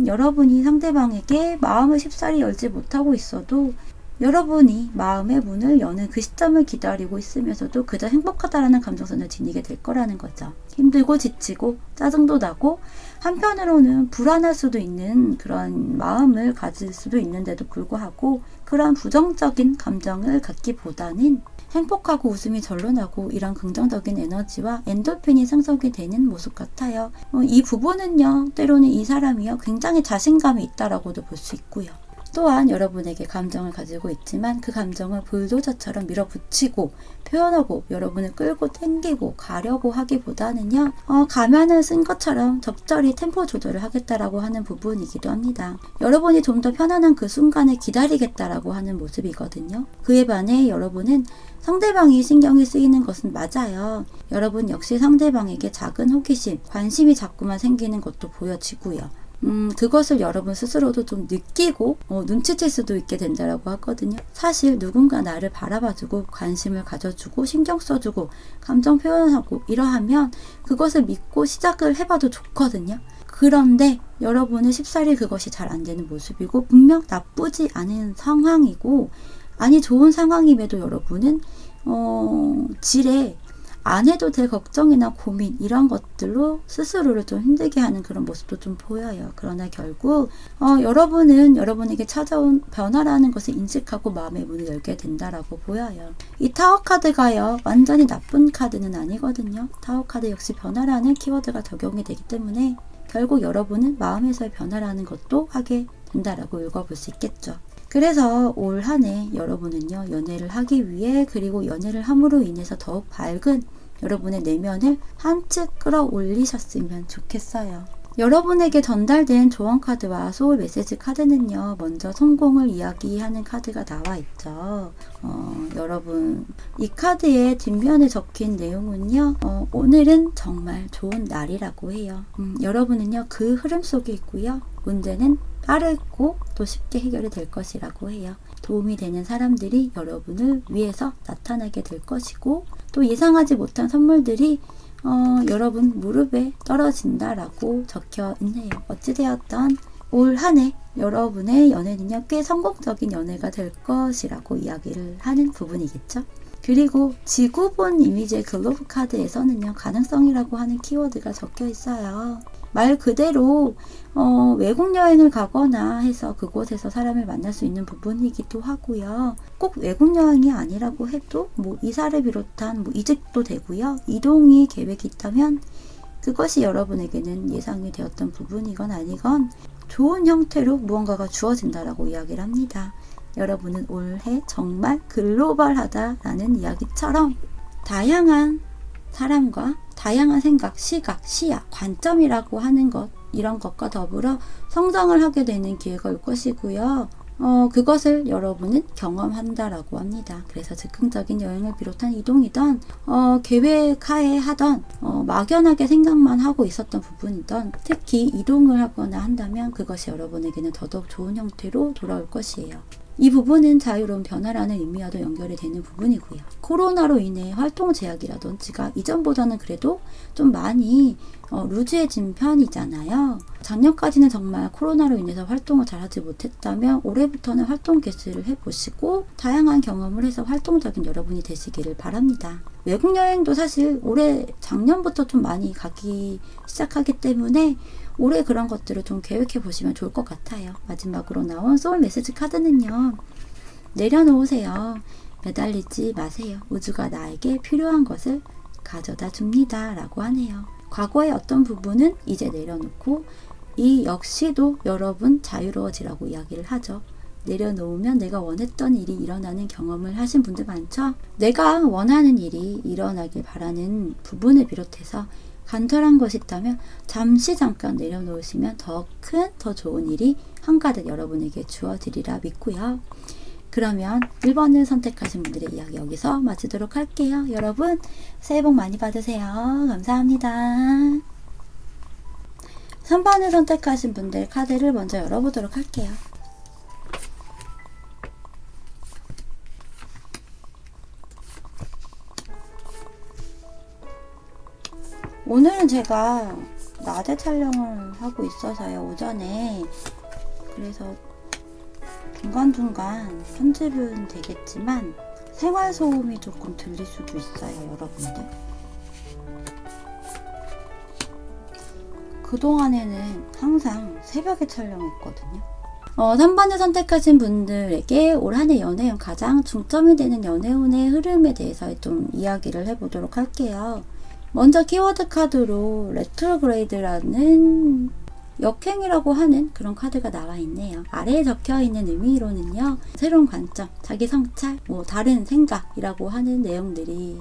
여러분이 상대방에게 마음을 쉽사리 열지 못하고 있어도 여러분이 마음의 문을 여는 그 시점을 기다리고 있으면서도 그저 행복하다라는 감정선을 지니게 될 거라는 거죠. 힘들고 지치고 짜증도 나고 한편으로는 불안할 수도 있는 그런 마음을 가질 수도 있는데도 불구하고 그런 부정적인 감정을 갖기보다는 행복하고 웃음이 절로 나고 이런 긍정적인 에너지와 엔돌핀이 생성이 되는 모습 같아요. 이 부분은요, 때로는 이 사람이요, 굉장히 자신감이 있다라고도 볼 수 있고요. 또한 여러분에게 감정을 가지고 있지만 그 감정을 불도저처럼 밀어붙이고 표현하고 여러분을 끌고 당기고 가려고 하기보다는요, 가면을 쓴 것처럼 적절히 템포 조절을 하겠다라고 하는 부분이기도 합니다. 여러분이 좀 더 편안한 그 순간을 기다리겠다라고 하는 모습이거든요. 그에 반해 여러분은 상대방이 신경이 쓰이는 것은 맞아요. 여러분 역시 상대방에게 작은 호기심, 관심이 자꾸만 생기는 것도 보여지고요. 그것을 여러분 스스로도 좀 느끼고 눈치챌 수도 있게 된다라고 하거든요. 사실 누군가 나를 바라봐주고 관심을 가져주고 신경 써주고 감정 표현하고 이러하면 그것을 믿고 시작을 해봐도 좋거든요. 그런데 여러분은 쉽사리 그것이 잘 안 되는 모습이고 분명 나쁘지 않은 상황이고 아니 좋은 상황임에도 여러분은 지레 안 해도 될 걱정이나 고민 이런 것들로 스스로를 좀 힘들게 하는 그런 모습도 좀 보여요. 그러나 결국 여러분은 여러분에게 찾아온 변화라는 것을 인식하고 마음의 문을 열게 된다라고 보여요. 이 타워 카드가요, 완전히 나쁜 카드는 아니거든요. 타워 카드 역시 변화라는 키워드가 적용이 되기 때문에 결국 여러분은 마음에서의 변화라는 것도 하게 된다라고 읽어볼 수 있겠죠. 그래서 올 한 해 여러분은요, 연애를 하기 위해 그리고 연애를 함으로 인해서 더욱 밝은 여러분의 내면을 한층 끌어올리셨으면 좋겠어요. 여러분에게 전달된 조언 카드와 소울 메시지 카드는요, 먼저 성공을 이야기하는 카드가 나와 있죠. 여러분, 이 카드의 뒷면에 적힌 내용은요, 오늘은 정말 좋은 날이라고 해요. 여러분은요, 그 흐름 속에 있고요. 문제는 빠르고 또 쉽게 해결이 될 것이라고 해요. 도움이 되는 사람들이 여러분을 위해서 나타나게 될 것이고 또 예상하지 못한 선물들이 여러분 무릎에 떨어진다라고 적혀 있네요. 어찌되었던 올 한 해 여러분의 연애는요, 꽤 성공적인 연애가 될 것이라고 이야기를 하는 부분이겠죠. 그리고 지구본 이미지의 글로브 카드에서는요, 가능성이라고 하는 키워드가 적혀 있어요. 말 그대로 외국 여행을 가거나 해서 그곳에서 사람을 만날 수 있는 부분이기도 하고요. 꼭 외국 여행이 아니라고 해도 이사를 비롯한 이직도 되고요. 이동이 계획이 있다면 그것이 여러분에게는 예상이 되었던 부분이건 아니건 좋은 형태로 무언가가 주어진다라고 이야기를 합니다. 여러분은 올해 정말 글로벌하다라는 이야기처럼 다양한 사람과 다양한 생각, 시각, 시야, 관점이라고 하는 것, 이런 것과 더불어 성장을 하게 되는 기회가 올 것이고요. 그것을 여러분은 경험한다라고 합니다. 그래서 즉흥적인 여행을 비롯한 이동이던 계획하에 하던 막연하게 생각만 하고 있었던 부분이던 특히 이동을 하거나 한다면 그것이 여러분에게는 더더욱 좋은 형태로 돌아올 것이에요. 이 부분은 자유로운 변화라는 의미와도 연결이 되는 부분이고요. 코로나로 인해 활동 제약이라든지가 이전보다는 그래도 좀 많이 루즈해진 편이잖아요. 작년까지는 정말 코로나로 인해서 활동을 잘하지 못했다면 올해부터는 활동 개시를 해보시고 다양한 경험을 해서 활동적인 여러분이 되시기를 바랍니다. 외국 여행도 사실 작년부터 좀 많이 가기 시작하기 때문에 올해 그런 것들을 좀 계획해 보시면 좋을 것 같아요. 마지막으로 나온 소울 메시지 카드는요. 내려놓으세요. 매달리지 마세요. 우주가 나에게 필요한 것을 가져다 줍니다. 라고 하네요. 과거의 어떤 부분은 이제 내려놓고 이 역시도 여러분 자유로워지라고 이야기를 하죠. 내려놓으면 내가 원했던 일이 일어나는 경험을 하신 분들 많죠? 내가 원하는 일이 일어나길 바라는 부분을 비롯해서 간절한 것이 있다면 잠깐 내려놓으시면 더 큰, 더 좋은 일이 한가득 여러분에게 주어지리라 믿고요. 그러면 1번을 선택하신 분들의 이야기 여기서 마치도록 할게요. 여러분 새해 복 많이 받으세요. 감사합니다. 3번을 선택하신 분들 카드를 먼저 열어보도록 할게요. 오늘은 제가 낮에 촬영을 하고 있어서요. 오전에. 그래서 중간중간 편집은 되겠지만 생활소음이 조금 들릴 수도 있어요. 여러분들. 그동안에는 항상 새벽에 촬영했거든요. 3번을 선택하신 분들에게 올 한 해 연애운 가장 중점이 되는 연애운의 흐름에 대해서 좀 이야기를 해보도록 할게요. 먼저 키워드 카드로 레트로그레이드라는 역행이라고 하는 그런 카드가 나와 있네요. 아래에 적혀 있는 의미로는요. 새로운 관점, 자기 성찰, 다른 생각이라고 하는 내용들이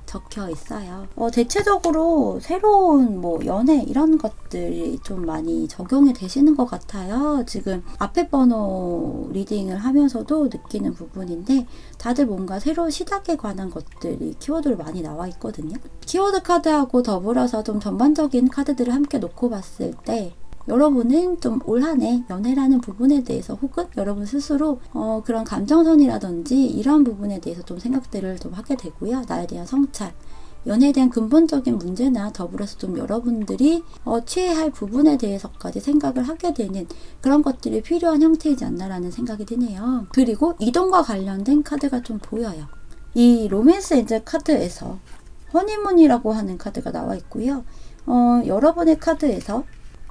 적혀 있어요. 대체적으로 새로운 연애 이런 것들이 좀 많이 적용이 되시는 것 같아요. 지금 앞에 번호 리딩을 하면서도 느끼는 부분인데 다들 뭔가 새로운 시작에 관한 것들이 키워드로 많이 나와 있거든요. 키워드 카드하고 더불어서 좀 전반적인 카드들을 함께 놓고 봤을 때 여러분은 좀 올 한 해 연애라는 부분에 대해서 혹은 여러분 스스로 그런 감정선이라든지 이런 부분에 대해서 좀 생각들을 좀 하게 되고요. 나에 대한 성찰, 연애에 대한 근본적인 문제나 더불어서 좀 여러분들이 취해야 할 부분에 대해서까지 생각을 하게 되는 그런 것들이 필요한 형태이지 않나라는 생각이 드네요. 그리고 이동과 관련된 카드가 좀 보여요. 이 로맨스 엔젤 카드에서 허니문이라고 하는 카드가 나와 있고요. 여러분의 카드에서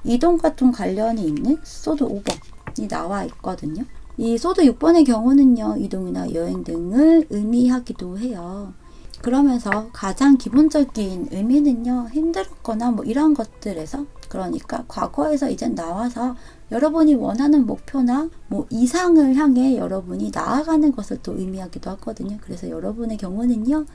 이동과 좀 관련이 있는 소드 5번이 나와 있거든요. 이 소드 6번의 경우는요. 이동이나 여행 등을 의미하기도 해요. 그러면서 가장 기본적인 의미는요. 힘들었거나 이런 것들에서 그러니까 과거에서 이젠 나와서 여러분이 원하는 목표나 이상을 향해 여러분이 나아가는 것을 또 의미하기도 하거든요. 그래서 여러분의 경우는요.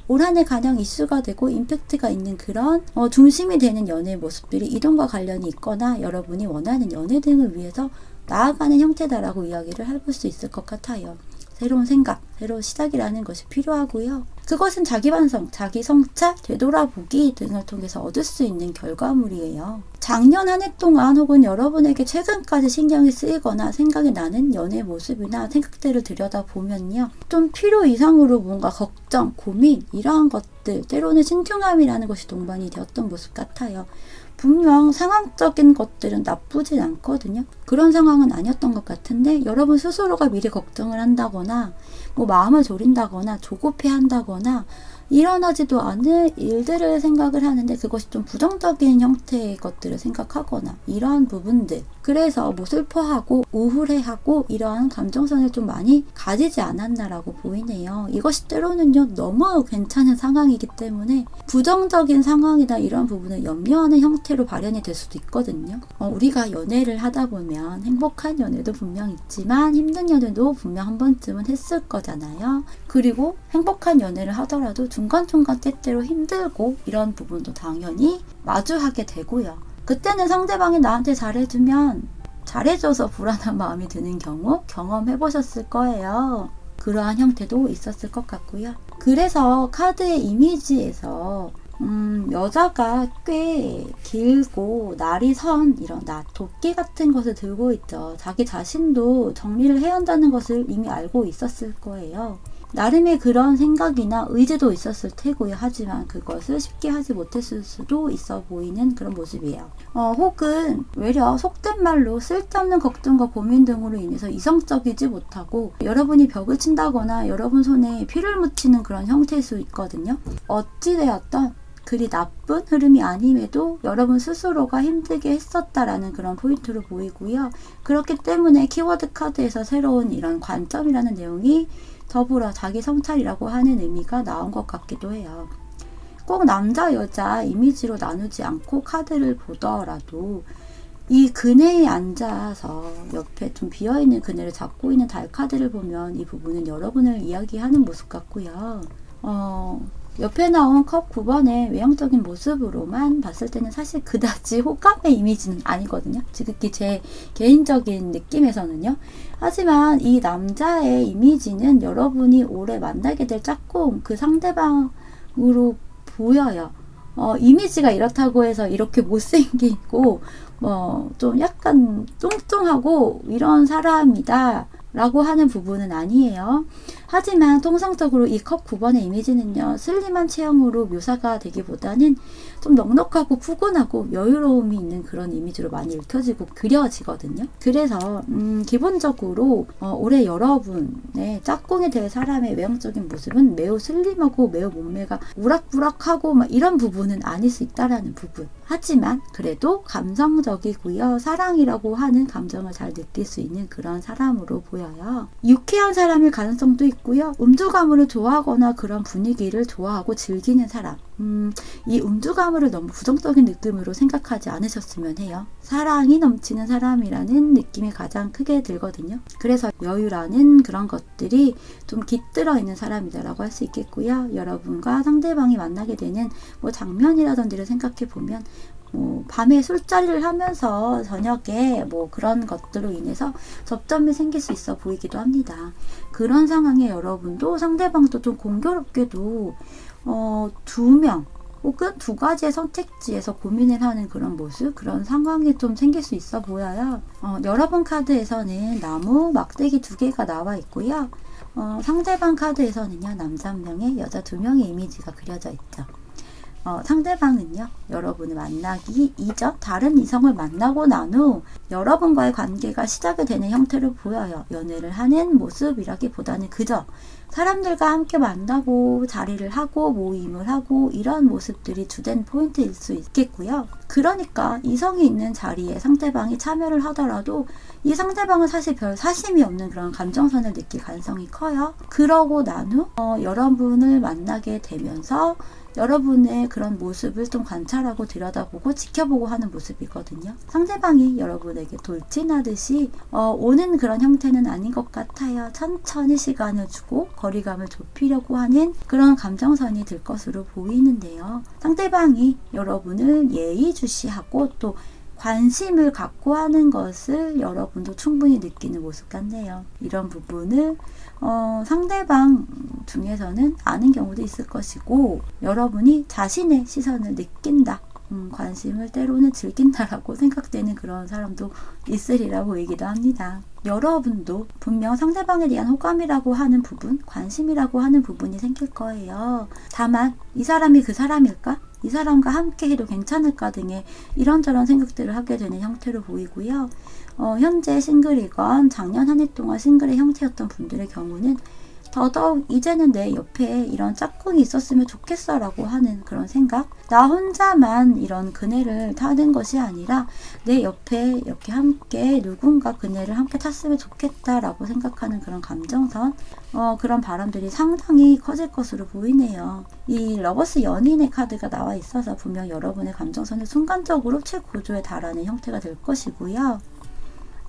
올 한 해 가장 이슈가 되고 임팩트가 있는 그런 중심이 되는 연애의 모습들이 이동과 관련이 있거나 여러분이 원하는 연애 등을 위해서 나아가는 형태다라고 이야기를 해볼 수 있을 것 같아요. 새로운 생각, 새로운 시작이라는 것이 필요하고요. 그것은 자기 반성, 자기 성찰, 되돌아보기 등을 통해서 얻을 수 있는 결과물이에요. 작년 한 해 동안 혹은 여러분에게 최근까지 신경이 쓰이거나 생각이 나는 연애 모습이나 생각들을 들여다보면요. 좀 필요 이상으로 뭔가 걱정, 고민 이러한 것들, 때로는 신중함이라는 것이 동반이 되었던 모습 같아요. 분명 상황적인 것들은 나쁘진 않거든요. 그런 상황은 아니었던 것 같은데 여러분 스스로가 미리 걱정을 한다거나 마음을 졸인다거나 조급해 한다거나 일어나지도 않을 일들을 생각을 하는데 그것이 좀 부정적인 형태의 것들을 생각하거나 이러한 부분들 그래서 슬퍼하고 우울해하고 이러한 감정선을 좀 많이 가지지 않았나라고 보이네요. 이것이 때로는요 너무 괜찮은 상황이기 때문에 부정적인 상황이나 이런 부분을 염려하는 형태로 발현이 될 수도 있거든요. 우리가 연애를 하다 보면 행복한 연애도 분명 있지만 힘든 연애도 분명 한 번쯤은 했을 거잖아요. 그리고 행복한 연애를 하더라도 중간중간 때때로 힘들고 이런 부분도 당연히 마주하게 되고요. 그때는 상대방이 나한테 잘해주면 잘해줘서 불안한 마음이 드는 경우 경험해 보셨을 거예요. 그러한 형태도 있었을 것 같고요. 그래서 카드의 이미지에서 여자가 꽤 길고 날이 선 이런 도끼 같은 것을 들고 있죠. 자기 자신도 정리를 해야 한다는 것을 이미 알고 있었을 거예요. 나름의 그런 생각이나 의지도 있었을 테고요. 하지만 그것을 쉽게 하지 못했을 수도 있어 보이는 그런 모습이에요. 혹은 외려 속된 말로 쓸데없는 걱정과 고민 등으로 인해서 이성적이지 못하고 여러분이 벽을 친다거나 여러분 손에 피를 묻히는 그런 형태일 수 있거든요. 어찌되었던 그리 나쁜 흐름이 아님에도 여러분 스스로가 힘들게 했었다라는 그런 포인트로 보이고요. 그렇기 때문에 키워드 카드에서 새로운 이런 관점이라는 내용이 더불어 자기 성찰이라고 하는 의미가 나온 것 같기도 해요. 꼭 남자 여자 이미지로 나누지 않고 카드를 보더라도 이 그네에 앉아서 옆에 좀 비어있는 그네를 잡고 있는 달 카드를 보면 이 부분은 여러분을 이야기하는 모습 같고요. 옆에 나온 컵 9번의 외형적인 모습으로만 봤을 때는 사실 그다지 호감의 이미지는 아니거든요. 지극히 제 개인적인 느낌에서는요. 하지만 이 남자의 이미지는 여러분이 올해 만나게 될 짝꿍 그 상대방으로 보여요. 이미지가 이렇다고 해서 이렇게 못생기고 좀 약간 뚱뚱하고 이런 사람이다 라고 하는 부분은 아니에요. 하지만 통상적으로 이 컵 9번의 이미지는요. 슬림한 체형으로 묘사가 되기보다는 좀 넉넉하고 푸근하고 여유로움이 있는 그런 이미지로 많이 읽혀지고 그려지거든요. 그래서 기본적으로 올해 여러분의 짝꿍이 될 사람의 외형적인 모습은 매우 슬림하고 매우 몸매가 우락부락하고 막 이런 부분은 아닐 수 있다라는 부분. 하지만 그래도 감성적이고요. 사랑이라고 하는 감정을 잘 느낄 수 있는 그런 사람으로 보여요. 유쾌한 사람일 가능성도 있고요. 음주 가물을 좋아하거나 그런 분위기를 좋아하고 즐기는 사람. 이 음주 가물을 너무 부정적인 느낌으로 생각하지 않으셨으면 해요. 사랑이 넘치는 사람이라는 느낌이 가장 크게 들거든요. 그래서 여유라는 그런 것들이 좀 깃들어 있는 사람이다라고 할 수 있겠고요. 여러분과 상대방이 만나게 되는 장면이라든지를 생각해 보면 밤에 술자리를 하면서 저녁에 그런 것들로 인해서 접점이 생길 수 있어 보이기도 합니다. 그런 상황에 여러분도 상대방도 좀 공교롭게도 2명 혹은 2가지의 선택지에서 고민을 하는 그런 모습, 그런 상황이 좀 생길 수 있어 보여요. 여러분 카드에서는 나무, 막대기 2개가 나와 있고요. 상대방 카드에서는요, 남자 1명에 여자 2명의 이미지가 그려져 있죠. 상대방은요, 여러분을 만나기 이전 다른 이성을 만나고 난 후 여러분과의 관계가 시작이 되는 형태로 보여요. 연애를 하는 모습이라기보다는 그저 사람들과 함께 만나고 자리를 하고 모임을 하고 이런 모습들이 주된 포인트일 수 있겠고요. 그러니까 이성이 있는 자리에 상대방이 참여를 하더라도 이 상대방은 사실 별 사심이 없는 그런 감정선을 느낄 가능성이 커요. 그러고 난 후 여러분을 만나게 되면서 여러분의 그런 모습을 좀 관찰하고 들여다보고 지켜보고 하는 모습이거든요. 상대방이 여러분에게 돌진하듯이 오는 그런 형태는 아닌 것 같아요. 천천히 시간을 주고 거리감을 좁히려고 하는 그런 감정선이 들 것으로 보이는데요. 상대방이 여러분을 예의주시하고 또 관심을 갖고 하는 것을 여러분도 충분히 느끼는 모습 같네요. 이런 부분을 상대방 중에서는 아는 경우도 있을 것이고 여러분이 자신의 시선을 느낀다. 관심을 때로는 즐긴다라고 생각되는 그런 사람도 있으리라 보이기도 합니다. 여러분도 분명 상대방에 대한 호감이라고 하는 부분, 관심이라고 하는 부분이 생길 거예요. 다만 이 사람이 그 사람일까? 이 사람과 함께 해도 괜찮을까 등의 이런저런 생각들을 하게 되는 형태로 보이고요. 현재 싱글이건 작년 한 해 동안 싱글의 형태였던 분들의 경우는 더더욱 이제는 내 옆에 이런 짝꿍이 있었으면 좋겠어 라고 하는 그런 생각, 나 혼자만 이런 그네를 타는 것이 아니라 내 옆에 이렇게 함께 누군가 그네를 함께 탔으면 좋겠다 라고 생각하는 그런 감정선, 그런 바람들이 상당히 커질 것으로 보이네요. 이 러버스 연인의 카드가 나와 있어서 분명 여러분의 감정선을 순간적으로 최고조에 달하는 형태가 될 것이고요.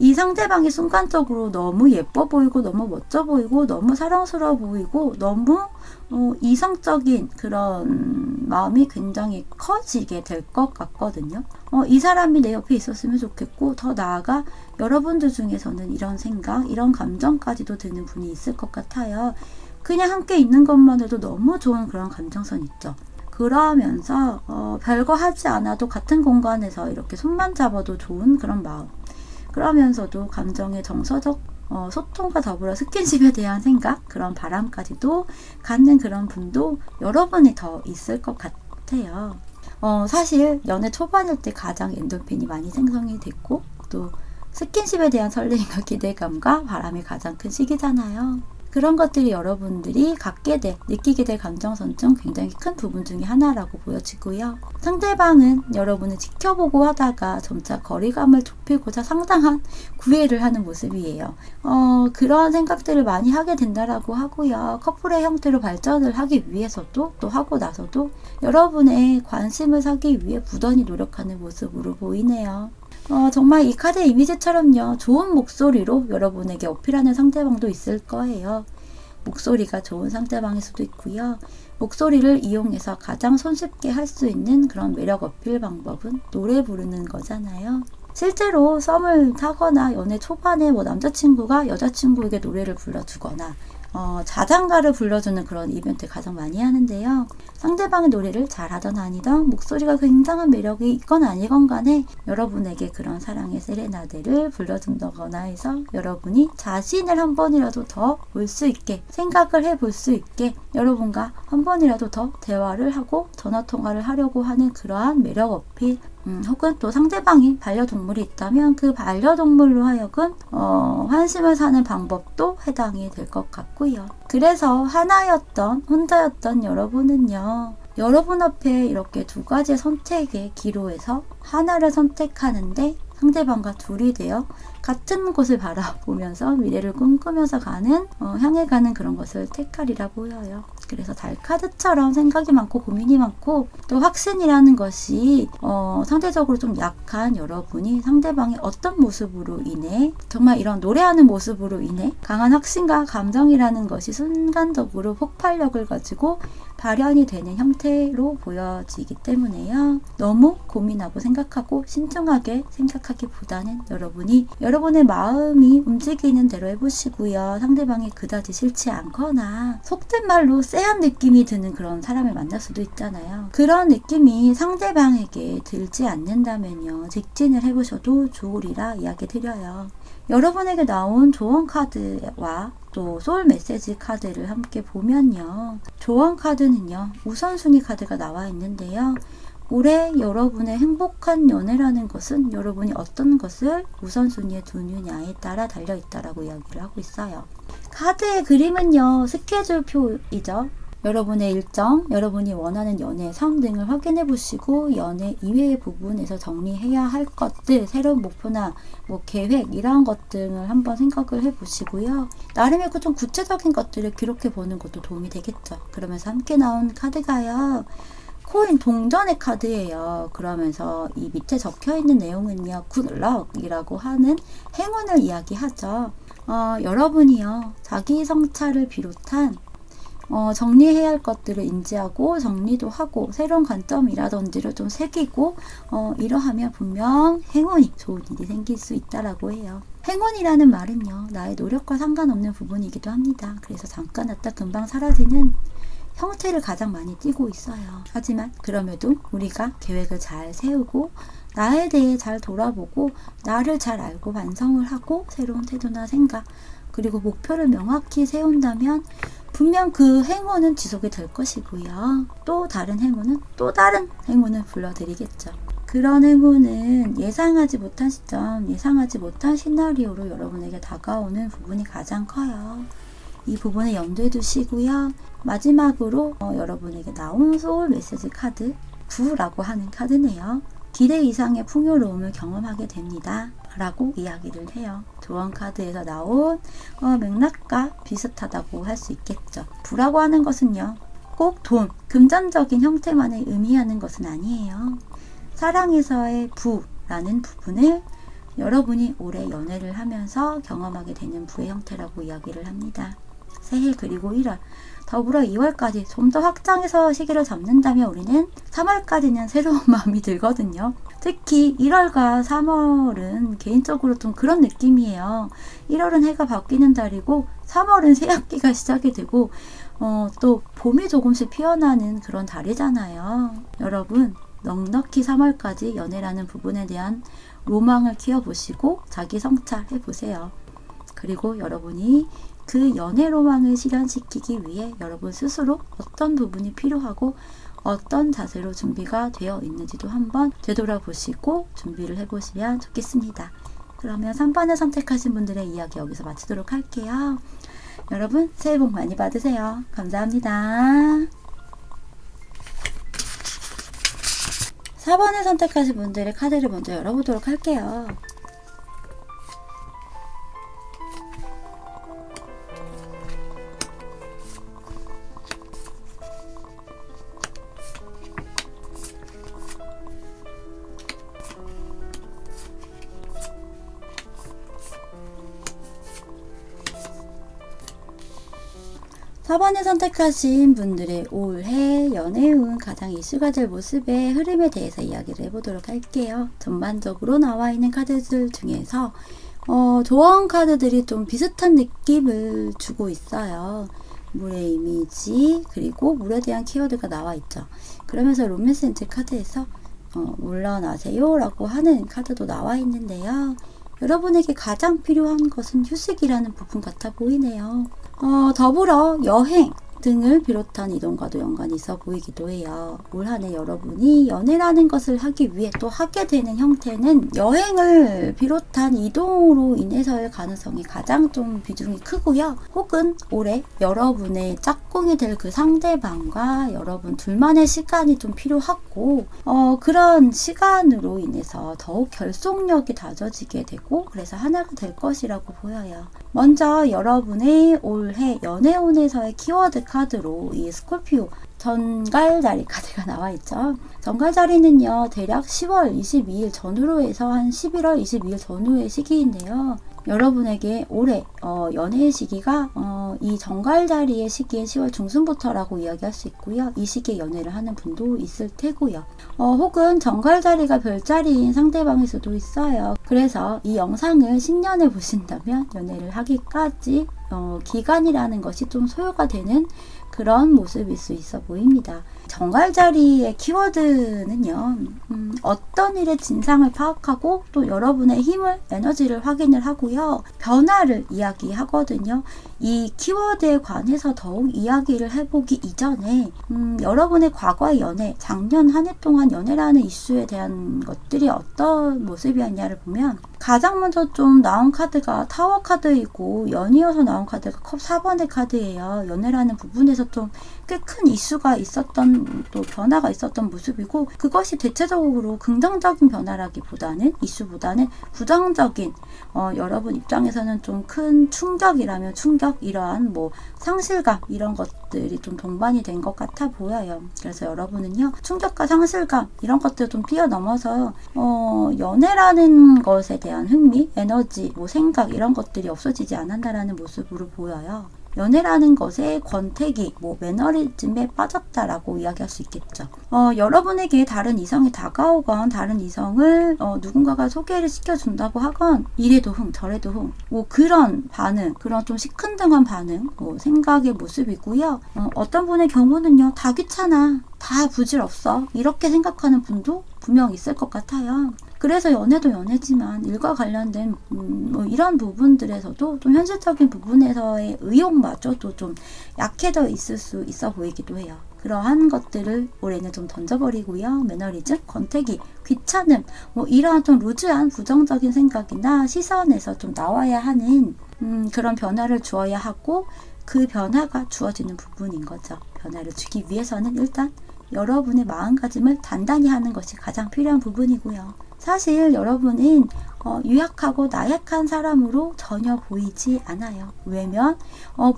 이 상대방이 순간적으로 너무 예뻐 보이고 너무 멋져 보이고 너무 사랑스러워 보이고 너무 이성적인 그런 마음이 굉장히 커지게 될 것 같거든요. 이 사람이 내 옆에 있었으면 좋겠고 더 나아가 여러분들 중에서는 이런 생각, 이런 감정까지도 드는 분이 있을 것 같아요. 그냥 함께 있는 것만으로도 너무 좋은 그런 감정선 있죠. 그러면서 별거 하지 않아도 같은 공간에서 이렇게 손만 잡아도 좋은 그런 마음. 그러면서도 감정의 정서적 소통과 더불어 스킨십에 대한 생각, 그런 바람까지도 갖는 그런 분도 여러분이 더 있을 것 같아요. 사실 연애 초반일 때 가장 엔돌핀이 많이 생성이 됐고 또 스킨십에 대한 설렘과 기대감과 바람이 가장 큰 시기잖아요. 그런 것들이 여러분들이 갖게 될, 느끼게 될 감정선 중 굉장히 큰 부분 중에 하나라고 보여지고요. 상대방은 여러분을 지켜보고 하다가 점차 거리감을 좁히고자 상당한 구애를 하는 모습이에요. 그런 생각들을 많이 하게 된다라고 하고요. 커플의 형태로 발전을 하기 위해서도 또 하고 나서도 여러분의 관심을 사기 위해 부단히 노력하는 모습으로 보이네요. 정말 이 카드의 이미지처럼요. 좋은 목소리로 여러분에게 어필하는 상대방도 있을 거예요. 목소리가 좋은 상대방일 수도 있고요. 목소리를 이용해서 가장 손쉽게 할 수 있는 그런 매력 어필 방법은 노래 부르는 거잖아요. 실제로 썸을 타거나 연애 초반에 남자친구가 여자친구에게 노래를 불러주거나 자장가를 불러주는 그런 이벤트 가장 많이 하는데요. 상대방의 노래를 잘하던 아니던 목소리가 굉장한 매력이 있건 아니건 간에 여러분에게 그런 사랑의 세레나데를 불러준다거나 해서 여러분이 자신을 한 번이라도 더 볼 수 있게 생각을 해볼 수 있게 여러분과 한 번이라도 더 대화를 하고 전화통화를 하려고 하는 그러한 매력 어필 혹은 또 상대방이 반려동물이 있다면 그 반려동물로 하여금 환심을 사는 방법도 해당이 될 것 같고요. 그래서 하나였던 혼자였던 여러분은요. 여러분 앞에 이렇게 두 가지의 선택의 기로에서 하나를 선택하는데 상대방과 둘이 되어 같은 곳을 바라보면서 미래를 꿈꾸면서 향해 가는 그런 것을 택하리라 보여요. 그래서 달카드처럼 생각이 많고 고민이 많고 또 확신이라는 것이 상대적으로 좀 약한 여러분이 상대방의 어떤 모습으로 인해 정말 이런 노래하는 모습으로 인해 강한 확신과 감정이라는 것이 순간적으로 폭발력을 가지고 발현이 되는 형태로 보여지기 때문에요. 너무 고민하고 생각하고 신중하게 생각하기보다는 여러분의 마음이 움직이는 대로 해보시고요. 상대방이 그다지 싫지 않거나 속된 말로 쎄한 느낌이 드는 그런 사람을 만날 수도 있잖아요. 그런 느낌이 상대방에게 들지 않는다면요. 직진을 해보셔도 좋으리라 이야기 드려요. 여러분에게 나온 조언 카드와 또 소울 메시지 카드를 함께 보면요. 조언 카드는요. 우선순위 카드가 나와 있는데요. 올해 여러분의 행복한 연애라는 것은 여러분이 어떤 것을 우선순위에 두느냐에 따라 달려있다라고 이야기를 하고 있어요. 카드의 그림은요. 스케줄표이죠. 여러분의 일정, 여러분이 원하는 연애, 삶 등을 확인해 보시고 연애 이외의 부분에서 정리해야 할 것들, 새로운 목표나 계획 이러한 것 등을 한번 생각을 해 보시고요. 나름의 좀 구체적인 것들을 기록해 보는 것도 도움이 되겠죠. 그러면서 함께 나온 카드가요. 코인 동전의 카드예요. 그러면서 이 밑에 적혀있는 내용은요. 굿럭이라고 하는 행운을 이야기하죠. 여러분이요. 자기 성찰을 비롯한 정리해야 할 것들을 인지하고 정리도 하고 새로운 관점이라든지를 좀 새기고 이러하면 분명 행운이 좋은 일이 생길 수 있다라고 해요. 행운이라는 말은요. 나의 노력과 상관없는 부분이기도 합니다. 그래서 잠깐 왔다 금방 사라지는 형태를 가장 많이 띠고 있어요. 하지만 그럼에도 우리가 계획을 잘 세우고 나에 대해 잘 돌아보고 나를 잘 알고 반성을 하고 새로운 태도나 생각 그리고 목표를 명확히 세운다면 분명 그 행운은 지속이 될 것이고요. 또 다른 행운을 불러드리겠죠. 그런 행운은 예상하지 못한 시점, 예상하지 못한 시나리오로 여러분에게 다가오는 부분이 가장 커요. 이 부분을 염두에 두시고요. 마지막으로 여러분에게 나온 소울 메시지 카드 9라고 하는 카드네요. 기대 이상의 풍요로움을 경험하게 됩니다. 라고 이야기를 해요. 조언 카드에서 나온 맥락과 비슷하다고 할 수 있겠죠. 부라고 하는 것은요. 꼭 돈, 금전적인 형태만을 의미하는 것은 아니에요. 사랑에서의 부라는 부분을 여러분이 올해 연애를 하면서 경험하게 되는 부의 형태라고 이야기를 합니다. 새해 그리고 1월 더불어 2월까지 좀 더 확장해서 시기를 잡는다면 우리는 3월까지는 새로운 마음이 들거든요. 특히 1월과 3월은 개인적으로 좀 그런 느낌이에요. 1월은 해가 바뀌는 달이고 3월은 새학기가 시작이 되고 또 봄이 조금씩 피어나는 그런 달이잖아요. 여러분 넉넉히 3월까지 연애라는 부분에 대한 로망을 키워보시고 자기 성찰해보세요. 그리고 여러분이 그 연애 로망을 실현시키기 위해 여러분 스스로 어떤 부분이 필요하고 어떤 자세로 준비가 되어 있는지도 한번 되돌아보시고 준비를 해보시면 좋겠습니다. 그러면 3번을 선택하신 분들의 이야기 여기서 마치도록 할게요. 여러분 새해 복 많이 받으세요. 감사합니다. 4번을 선택하신 분들의 카드를 먼저 열어보도록 할게요. 4번을 선택하신 분들의 올해 연애운 가장 이슈가 될 모습의 흐름에 대해서 이야기를 해보도록 할게요. 전반적으로 나와 있는 카드들 중에서 조언 카드들이 좀 비슷한 느낌을 주고 있어요. 물의 이미지 그리고 물에 대한 키워드가 나와 있죠. 그러면서 로맨스 엔젤 카드에서 물러나세요 라고 하는 카드도 나와 있는데요. 여러분에게 가장 필요한 것은 휴식이라는 부분 같아 보이네요. 더불어 여행 등을 비롯한 이동과도 연관이 있어 보이기도 해요. 올 한 해 여러분이 연애라는 것을 하기 위해 또 하게 되는 형태는 여행을 비롯한 이동으로 인해서의 가능성이 가장 좀 비중이 크고요. 혹은 올해 여러분의 짝꿍이 될 그 상대방과 여러분 둘만의 시간이 좀 필요하고 그런 시간으로 인해서 더욱 결속력이 다져지게 되고 그래서 하나가 될 것이라고 보여요. 먼저 여러분의 올해 연애운에서의 키워드 카드로 이 스콜피오 전갈자리 카드가 나와 있죠. 전갈자리는요 대략 10월 22일 전후로 해서 한 11월 22일 전후의 시기인데요. 여러분에게 올해 연애의 시기가 이 정갈자리의 시기에 10월 중순부터라고 이야기할 수 있고요. 이 시기에 연애를 하는 분도 있을 테고요. 혹은 정갈자리가 별자리인 상대방일 수도 있어요. 그래서 이 영상을 신년에 보신다면 연애를 하기까지 기간이라는 것이 좀 소요가 되는 그런 모습일 수 있어 보입니다. 정갈자리의 키워드는요. 어떤 일의 진상을 파악하고 또 여러분의 힘을, 에너지를 확인을 하고요. 변화를 이야기하거든요. 이 키워드에 관해서 더욱 이야기를 해보기 이전에 여러분의 과거의 연애, 작년 한 해 동안 연애라는 이슈에 대한 것들이 어떤 모습이었냐를 보면 가장 먼저 좀 나온 카드가 타워 카드이고 연이어서 나온 카드가 컵 4번의 카드예요. 연애라는 부분에서 좀 꽤 큰 이슈가 있었던 또 변화가 있었던 모습이고 그것이 대체적으로 긍정적인 변화라기보다는 이슈보다는 부정적인 여러분 입장에서는 좀 큰 충격이라면 충격 이러한 뭐 상실감 이런 것들이 좀 동반이 된 것 같아 보여요. 그래서 여러분은요 충격과 상실감 이런 것들을 좀 뛰어넘어서 연애라는 것에 대한 흥미, 에너지, 뭐 생각 이런 것들이 없어지지 않았다라는 모습으로 보여요. 연애라는 것에 권태기, 매너리즘에 빠졌다라고 이야기할 수 있겠죠. 여러분에게 다른 이성이 다가오건 다른 이성을 누군가가 소개를 시켜준다고 하건 이래도 흥, 저래도 흥, 그런 반응, 그런 좀 시큰둥한 반응, 생각의 모습이고요. 어떤 분의 경우는요, 다 귀찮아, 다 부질없어 이렇게 생각하는 분도 분명 있을 것 같아요. 그래서 연애도 연애지만 일과 관련된 이런 부분들에서도 좀 현실적인 부분에서의 의욕마저도 좀 약해져 있을 수 있어 보이기도 해요. 그러한 것들을 올해는 좀 던져버리고요. 매너리즘, 권태기, 귀찮음 이러한 좀 루즈한 부정적인 생각이나 시선에서 좀 나와야 하는 그런 변화를 주어야 하고 그 변화가 주어지는 부분인 거죠. 변화를 주기 위해서는 일단 여러분의 마음가짐을 단단히 하는 것이 가장 필요한 부분이고요. 사실 여러분은 유약하고 나약한 사람으로 전혀 보이지 않아요. 왜냐면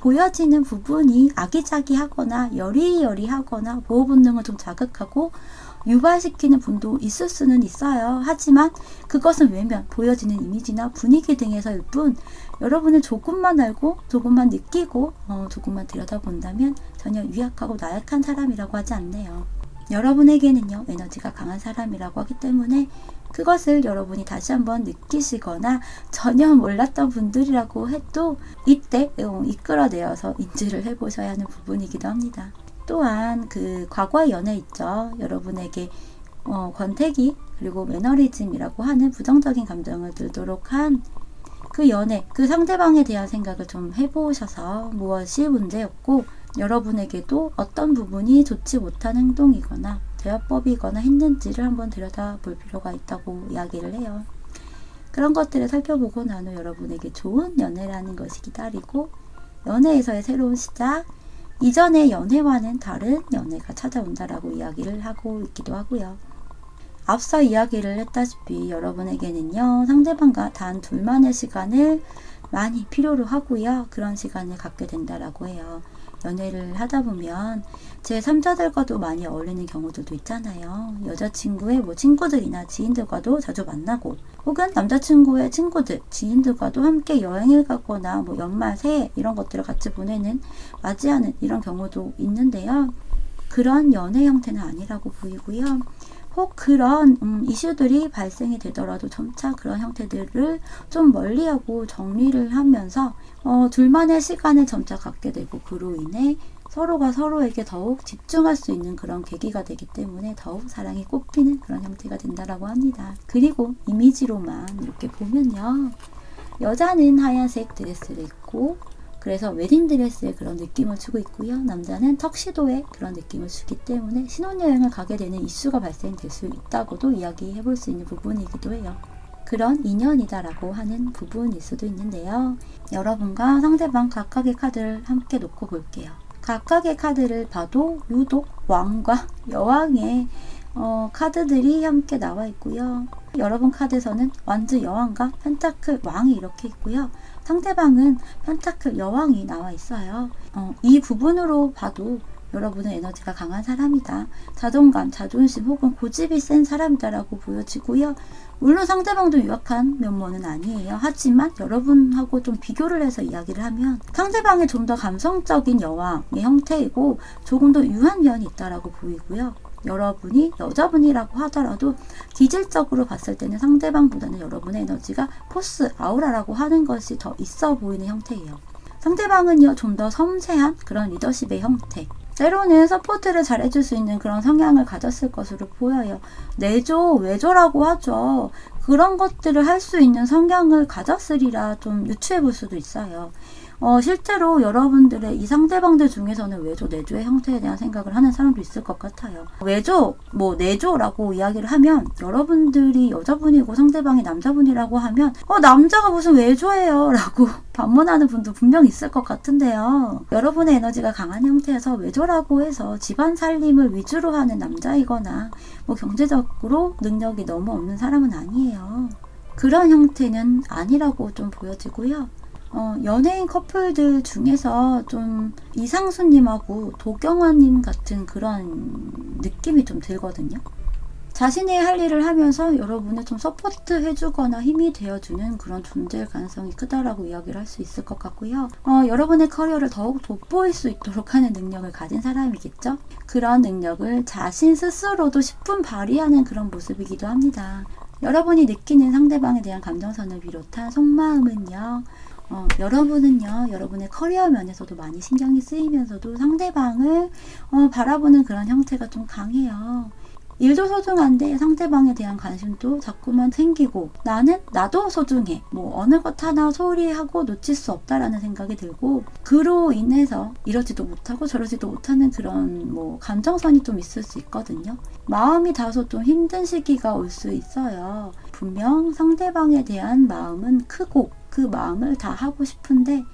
보여지는 부분이 아기자기하거나 여리여리하거나 보호본능을 좀 자극하고 유발시키는 분도 있을 수는 있어요. 하지만 그것은 외면, 보여지는 이미지나 분위기 등에서일 뿐 여러분은 조금만 알고 조금만 느끼고 조금만 들여다본다면 전혀 유약하고 나약한 사람이라고 하지 않네요. 여러분에게는요, 에너지가 강한 사람이라고 하기 때문에 그것을 여러분이 다시 한번 느끼시거나 전혀 몰랐던 분들이라고 해도 이때 이끌어내어서 인지를 해보셔야 하는 부분이기도 합니다. 또한 그 과거의 연애 있죠. 여러분에게 권태기 그리고 매너리즘이라고 하는 부정적인 감정을 들도록 한 그 연애, 그 상대방에 대한 생각을 좀 해보셔서 무엇이 문제였고 여러분에게도 어떤 부분이 좋지 못한 행동이거나 대화법이거나 했는지를 한번 들여다볼 필요가 있다고 이야기를 해요. 그런 것들을 살펴보고 난 후 여러분에게 좋은 연애라는 것이 기다리고 연애에서의 새로운 시작, 이전의 연애와는 다른 연애가 찾아온다라고 이야기를 하고 있기도 하고요. 앞서 이야기를 했다시피 여러분에게는요, 상대방과 단 둘만의 시간을 많이 필요로 하고요. 그런 시간을 갖게 된다라고 해요. 연애를 하다 보면 제3자들과도 많이 어울리는 경우들도 있잖아요. 여자친구의 친구들이나 지인들과도 자주 만나고 혹은 남자친구의 친구들, 지인들과도 함께 여행을 가거나 연말, 새해 이런 것들을 같이 맞이하는 이런 경우도 있는데요. 그런 연애 형태는 아니라고 보이고요. 혹 그런 이슈들이 발생이 되더라도 점차 그런 형태들을 좀 멀리하고 정리를 하면서 둘만의 시간을 점차 갖게 되고 그로 인해 서로가 서로에게 더욱 집중할 수 있는 그런 계기가 되기 때문에 더욱 사랑이 꽃피는 그런 형태가 된다라고 합니다. 그리고 이미지로만 이렇게 보면요. 여자는 하얀색 드레스를 입고 그래서 웨딩드레스의 그런 느낌을 주고 있고요. 남자는 턱시도의 그런 느낌을 주기 때문에 신혼여행을 가게 되는 이슈가 발생될 수 있다고도 이야기해 볼 수 있는 부분이기도 해요. 그런 인연이다라고 하는 부분일 수도 있는데요. 여러분과 상대방 각각의 카드를 함께 놓고 볼게요. 각각의 카드를 봐도 유독 왕과 여왕의 카드들이 함께 나와 있고요. 여러분 카드에서는 완즈 여왕과 펜타클 왕이 이렇게 있고요. 상대방은 펜타클 여왕이 나와 있어요. 이 부분으로 봐도 여러분은 에너지가 강한 사람이다. 자존감, 자존심 혹은 고집이 센 사람이다라고 보여지고요. 물론 상대방도 유약한 면모는 아니에요. 하지만 여러분하고 좀 비교를 해서 이야기를 하면 상대방이 좀 더 감성적인 여왕의 형태이고 조금 더 유한 면이 있다라고 보이고요. 여러분이 여자분이라고 하더라도 기질적으로 봤을 때는 상대방보다는 여러분의 에너지가 포스, 아우라라고 하는 것이 더 있어 보이는 형태예요. 상대방은요, 좀 더 섬세한 그런 리더십의 형태, 때로는 서포트를 잘해줄 수 있는 그런 성향을 가졌을 것으로 보여요. 내조, 외조라고 하죠. 그런 것들을 할 수 있는 성향을 가졌으리라 좀 유추해 볼 수도 있어요. 실제로 여러분들의 이 상대방들 중에서는 외조, 내조의 형태에 대한 생각을 하는 사람도 있을 것 같아요. 외조, 내조라고 이야기를 하면 여러분들이 여자분이고 상대방이 남자분이라고 하면 남자가 무슨 외조예요 라고 반문하는 분도 분명 있을 것 같은데요. 여러분의 에너지가 강한 형태에서 외조라고 해서 집안 살림을 위주로 하는 남자이거나 경제적으로 능력이 너무 없는 사람은 아니에요. 그런 형태는 아니라고 좀 보여지고요. 연예인 커플들 중에서 좀 이상수님하고 도경화님 같은 그런 느낌이 좀 들거든요. 자신이 할 일을 하면서 여러분을 좀 서포트 해주거나 힘이 되어주는 그런 존재일 가능성이 크다라고 이야기를 할 수 있을 것 같고요. 여러분의 커리어를 더욱 돋보일 수 있도록 하는 능력을 가진 사람이겠죠. 그런 능력을 자신 스스로도 10분 발휘하는 그런 모습이기도 합니다. 여러분이 느끼는 상대방에 대한 감정선을 비롯한 속마음은요. 여러분은요, 여러분의 커리어 면에서도 많이 신경이 쓰이면서도 상대방을 바라보는 그런 형태가 좀 강해요. 일도 소중한데 상대방에 대한 관심도 자꾸만 생기고 나도 소중해. 어느 것 하나 소홀히 하고 놓칠 수 없다라는 생각이 들고 그로 인해서 이러지도 못하고 저러지도 못하는 그런 감정선이 좀 있을 수 있거든요. 마음이 다소 좀 힘든 시기가 올 수 있어요. 분명 상대방에 대한 마음은 크고 그 마음을 다 하고 싶은데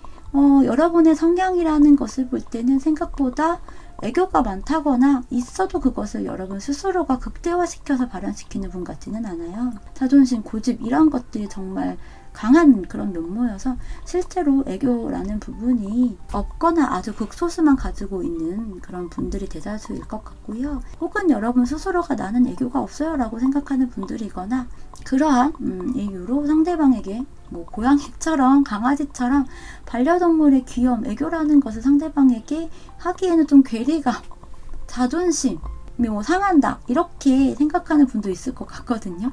여러분의 성향이라는 것을 볼 때는 생각보다 애교가 많다거나 있어도 그것을 여러분 스스로가 극대화시켜서 발현시키는 분 같지는 않아요. 자존심, 고집 이런 것들이 정말 강한 그런 면모여서 실제로 애교라는 부분이 없거나 아주 극소수만 가지고 있는 그런 분들이 대다수일 것 같고요. 혹은 여러분 스스로가 나는 애교가 없어요 라고 생각하는 분들이거나 그러한 이유로 상대방에게 고양이처럼 강아지처럼 반려동물의 귀염, 애교라는 것을 상대방에게 하기에는 좀 괴리감, 자존심 뭐 상한다 이렇게 생각하는 분도 있을 것 같거든요.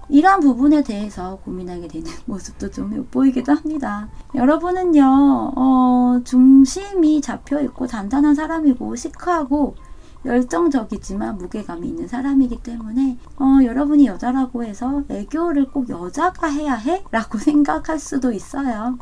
이러한 부분에 대해서 고민하게 되는 모습도 좀 엿보이기도 합니다. 여러분은요, 중심이 잡혀있고 단단한 사람이고 시크하고 열정적이지만 무게감이 있는 사람이기 때문에 여러분이 여자라고 해서 애교를 꼭 여자가 해야 해? 라고 생각할 수도 있어요.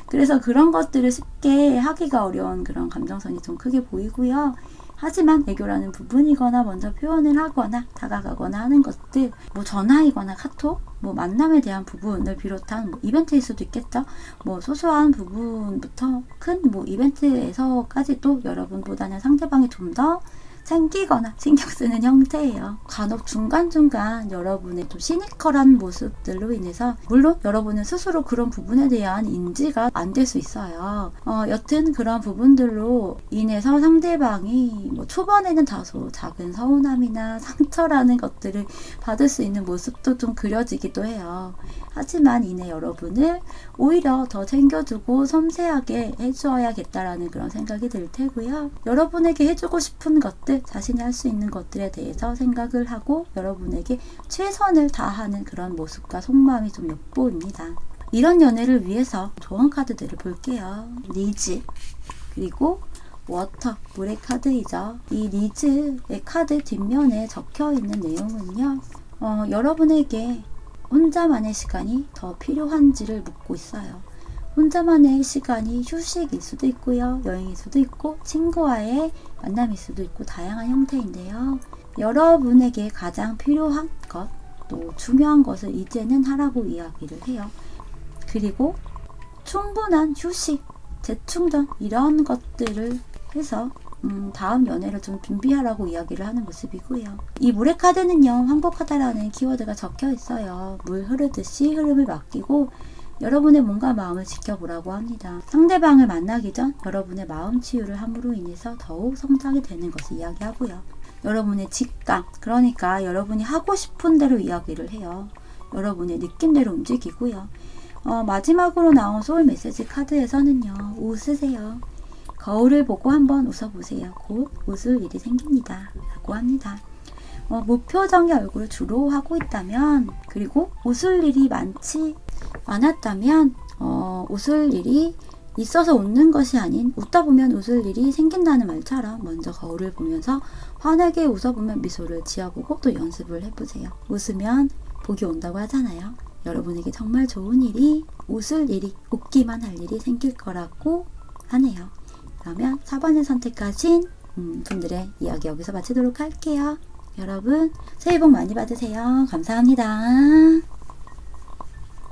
그래서 그런 것들을 쉽게 하기가 어려운 그런 감정선이 좀 크게 보이고요. 하지만 애교라는 부분이거나 먼저 표현을 하거나 다가가거나 하는 것들, 뭐 전화이거나 카톡, 뭐 만남에 대한 부분을 비롯한 뭐 이벤트일 수도 있겠죠. 뭐 소소한 부분부터 큰 뭐 이벤트에서까지도 여러분보다는 상대방이 좀 더 챙기거나 신경 쓰는 형태예요. 간혹 중간중간 여러분의 좀 시니컬한 모습들로 인해서 물론 여러분은 스스로 그런 부분에 대한 인지가 안 될 수 있어요. 여튼 그런 부분들로 인해서 상대방이 뭐 초반에는 다소 작은 서운함이나 상처라는 것들을 받을 수 있는 모습도 좀 그려지기도 해요. 하지만 이내 여러분을 오히려 더 챙겨주고 섬세하게 해주어야겠다라는 그런 생각이 들 테고요. 여러분에게 해주고 싶은 것들, 자신이 할 수 있는 것들에 대해서 생각을 하고 여러분에게 최선을 다하는 그런 모습과 속마음이 좀 엿보입니다. 이런 연애를 위해서 좋은 카드들을 볼게요. 리즈, 그리고 워터, 물의 카드이죠. 이 리즈의 카드 뒷면에 적혀있는 내용은요. 여러분에게 혼자만의 시간이 더 필요한지를 묻고 있어요. 혼자만의 시간이 휴식일 수도 있고요. 여행일 수도 있고 친구와의 만남일 수도 있고 다양한 형태인데요. 여러분에게 가장 필요한 것, 또 중요한 것을 이제는 하라고 이야기를 해요. 그리고 충분한 휴식, 재충전 이런 것들을 해서 다음 연애를 좀 준비하라고 이야기를 하는 모습이고요. 이 물의 카드는요, 항복하다라는 키워드가 적혀 있어요. 물 흐르듯이 흐름을 맡기고 여러분의 몸과 마음을 지켜보라고 합니다. 상대방을 만나기 전 여러분의 마음 치유를 함으로 인해서 더욱 성장이 되는 것을 이야기하고요. 여러분의 직감, 그러니까 여러분이 하고 싶은 대로 이야기를 해요. 여러분의 느낌대로 움직이고요. 마지막으로 나온 소울 메시지 카드에서는요, 웃으세요. 거울을 보고 한번 웃어보세요. 곧 웃을 일이 생깁니다. 라고 합니다. 무표정의 얼굴을 주로 하고 있다면, 그리고 웃을 일이 많지 않았다면 웃을 일이 있어서 웃는 것이 아닌 웃다 보면 웃을 일이 생긴다는 말처럼 먼저 거울을 보면서 환하게 웃어보면 미소를 지어보고 또 연습을 해보세요. 웃으면 복이 온다고 하잖아요. 여러분에게 정말 좋은 일이, 웃을 일이, 웃기만 할 일이 생길 거라고 하네요. 그러면 4번을 선택하신 분들의 이야기 여기서 마치도록 할게요. 여러분 새해 복 많이 받으세요. 감사합니다.